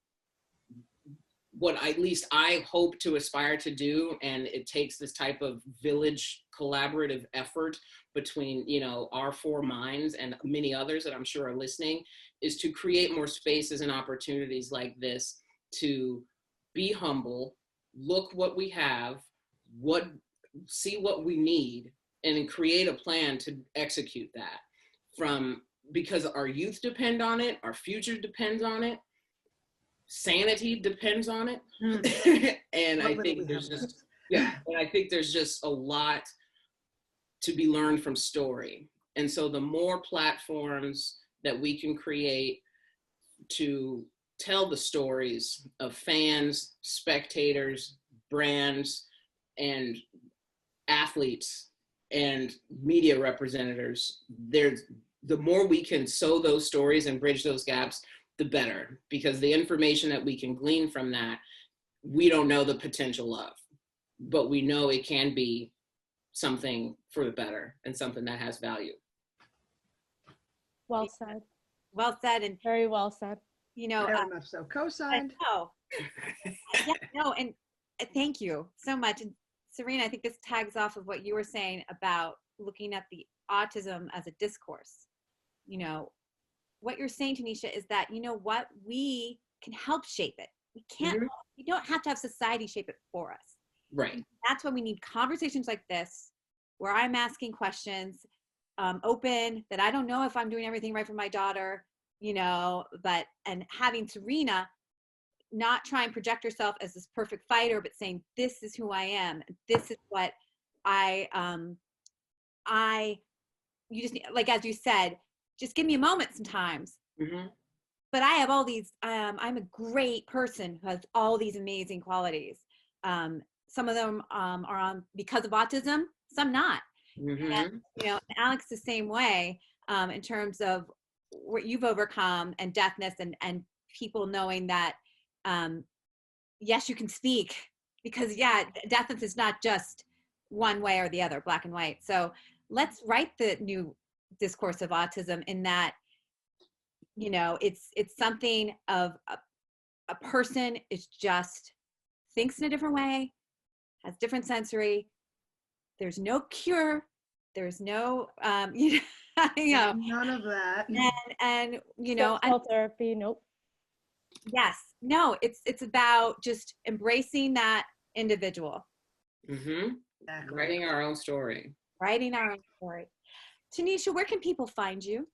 [SPEAKER 4] what at least I hope to aspire to do, and it takes this type of village collaborative effort between, you know, our four minds and many others that I'm sure are listening, is to create more spaces and opportunities like this to be humble, look what we have, see what we need, and then create a plan to execute that. Because our youth depend on it, our future depends on it, sanity depends on it. And I think there's just, and I think there's just a lot to be learned from story. And so the more platforms that we can create to tell the stories of fans, spectators, brands, and athletes and media representatives, the more we can sow those stories and bridge those gaps, the better, because the information that we can glean from that, we don't know the potential of, but we know it can be something for the better and something that has value.
[SPEAKER 1] Well said.
[SPEAKER 2] Well said, and
[SPEAKER 1] Very well said.
[SPEAKER 2] you know,
[SPEAKER 3] Very much so. Co-signed.
[SPEAKER 2] Yeah, no, and thank you so much. And Serena, I think this tags off of what you were saying about looking at the autism as a discourse. You know, what you're saying, Tunisha, is that, you know what, we can help shape it. We can't, you don't have to have society shape it for us.
[SPEAKER 4] Right.
[SPEAKER 2] That's why we need conversations like this, where I'm asking questions, open, that I don't know if I'm doing everything right for my daughter, you know, and having Serena not try and project herself as this perfect fighter, but saying, this is who I am. This is what you just need, like, as you said, just give me a moment sometimes. But I have all these, I'm a great person who has all these amazing qualities. Some of them are on because of autism, some not. And, you know, Alex the same way, in terms of what you've overcome and deafness and people knowing that, yes, you can speak, because deafness is not just one way or the other, black and white. So let's write the new discourse of autism in that, you know, it's something of a person is just thinks in a different way, has different sensory. There's no cure. There's no, you know,
[SPEAKER 3] none of that.
[SPEAKER 2] And you know,
[SPEAKER 1] therapy. Nope.
[SPEAKER 2] Yes. No, it's about just embracing that individual.
[SPEAKER 3] Exactly.
[SPEAKER 4] Writing our own story.
[SPEAKER 2] Writing our own story. Tunisha, where can people find you?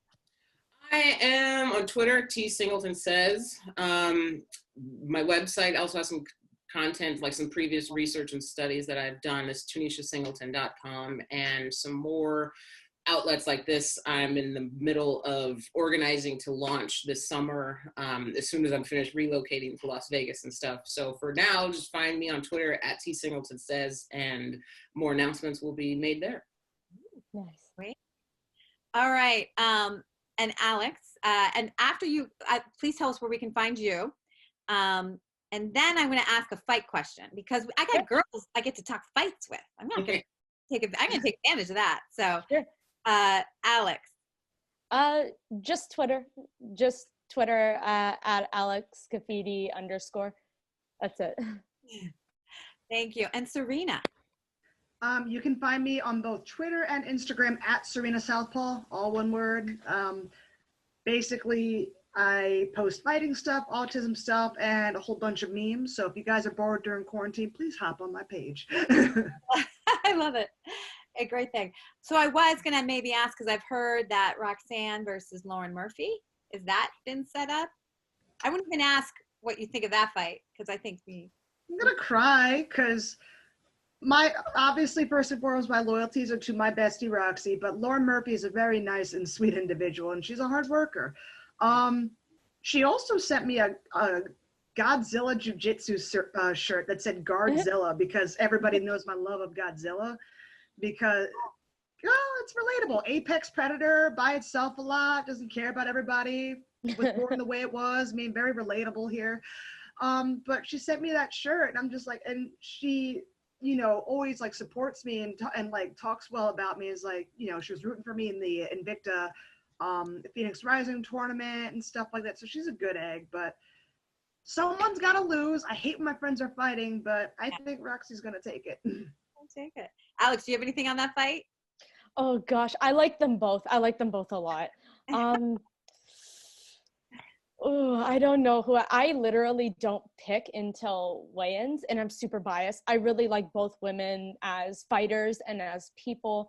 [SPEAKER 4] I am on Twitter, T Singleton Says. My website also has some content, like some previous research and studies that I've done, is tunishasingleton.com, and some more outlets like this I'm in the middle of organizing to launch this summer, as soon as I'm finished relocating to Las Vegas and stuff. So for now, just find me on Twitter at T Singleton Says, and more announcements will be made there.
[SPEAKER 1] Nice.
[SPEAKER 2] Great. All right. And Alex, and after you, please tell us where we can find you. And then I'm going to ask a fight question, because I got girls I get to talk fights with. I'm not going to take advantage of that. So, Alex.
[SPEAKER 1] Just Twitter at Alex Scaffidi _. That's it.
[SPEAKER 2] Thank you. And Serena.
[SPEAKER 3] You can find me on both Twitter and Instagram at Serena Southpaw, all one word. Basically, I post fighting stuff, autism stuff, and a whole bunch of memes. So if you guys are bored during quarantine, please hop on my page.
[SPEAKER 2] I love it. A great thing. So I was going to maybe ask, because I've heard that Roxanne versus Lauren Murphy, is that been set up? I wouldn't even ask what you think of that fight, because I think
[SPEAKER 3] I'm going to cry, because obviously, first and foremost, my loyalties are to my bestie, Roxy, but Lauren Murphy is a very nice and sweet individual, and she's a hard worker. She also sent me a Godzilla Jiu-Jitsu shirt that said Guardzilla, because everybody knows my love of Godzilla, because it's relatable. Apex predator by itself a lot, doesn't care about everybody, was born the way it was. I mean, very relatable here. But she sent me that shirt, and I'm just like, and she, you know, always like supports me and like talks well about me. Is like, you know, she was rooting for me in the Invicta Phoenix Rising tournament and stuff like that. So she's a good egg. But someone's got to lose. I hate when my friends are fighting, but I think Roxy's going to take it.
[SPEAKER 2] I'll take it. Alex, do you have anything on that fight?
[SPEAKER 1] Oh gosh, I like them both. I like them both a lot. Oh, I don't know who I literally don't pick until weigh-ins, and I'm super biased. I really like both women as fighters and as people.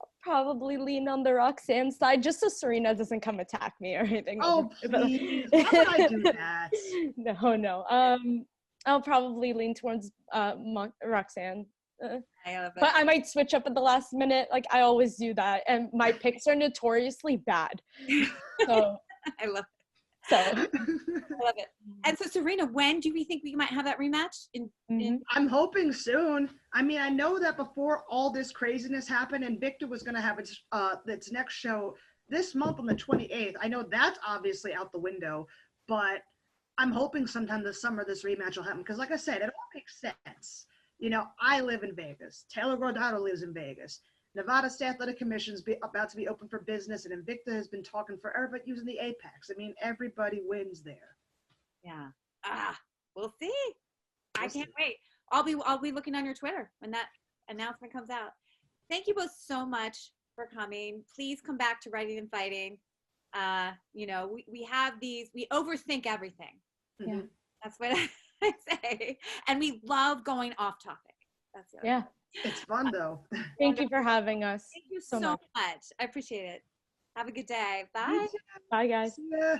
[SPEAKER 1] I'll probably lean on the Roxanne side just so Serena doesn't come attack me or anything.
[SPEAKER 3] Oh, please. How would I do that?
[SPEAKER 1] No. I'll probably lean towards Roxanne.
[SPEAKER 2] I love it.
[SPEAKER 1] But I might switch up at the last minute. Like I always do that. And my picks are notoriously bad. So
[SPEAKER 2] I love it.
[SPEAKER 1] So
[SPEAKER 2] I love it. And so Serena, when do we think we might have that rematch?
[SPEAKER 3] I'm hoping soon. I mean, I know that before all this craziness happened, Invicta was going to have its next show this month on the 28th. I know that's obviously out the window, but I'm hoping sometime this summer this rematch will happen. Because like I said, it all makes sense. You know, I live in Vegas. Taylor Gordado lives in Vegas. Nevada State Athletic Commission is about to be open for business, and Invicta has been talking forever about using the Apex. I mean, everybody wins there.
[SPEAKER 2] Yeah. We'll see. I can't wait. I'll be looking on your Twitter when that announcement comes out. Thank you both so much for coming. Please come back to Writing and Fighting. You know, we have these, we overthink everything.
[SPEAKER 1] Yeah.
[SPEAKER 2] That's what I say. And we love going off topic. That's the other thing.
[SPEAKER 3] It's fun though.
[SPEAKER 1] Thank you for having us.
[SPEAKER 2] Thank you so much. I appreciate it. Have a good day. Bye.
[SPEAKER 1] Bye, guys.
[SPEAKER 3] Yeah.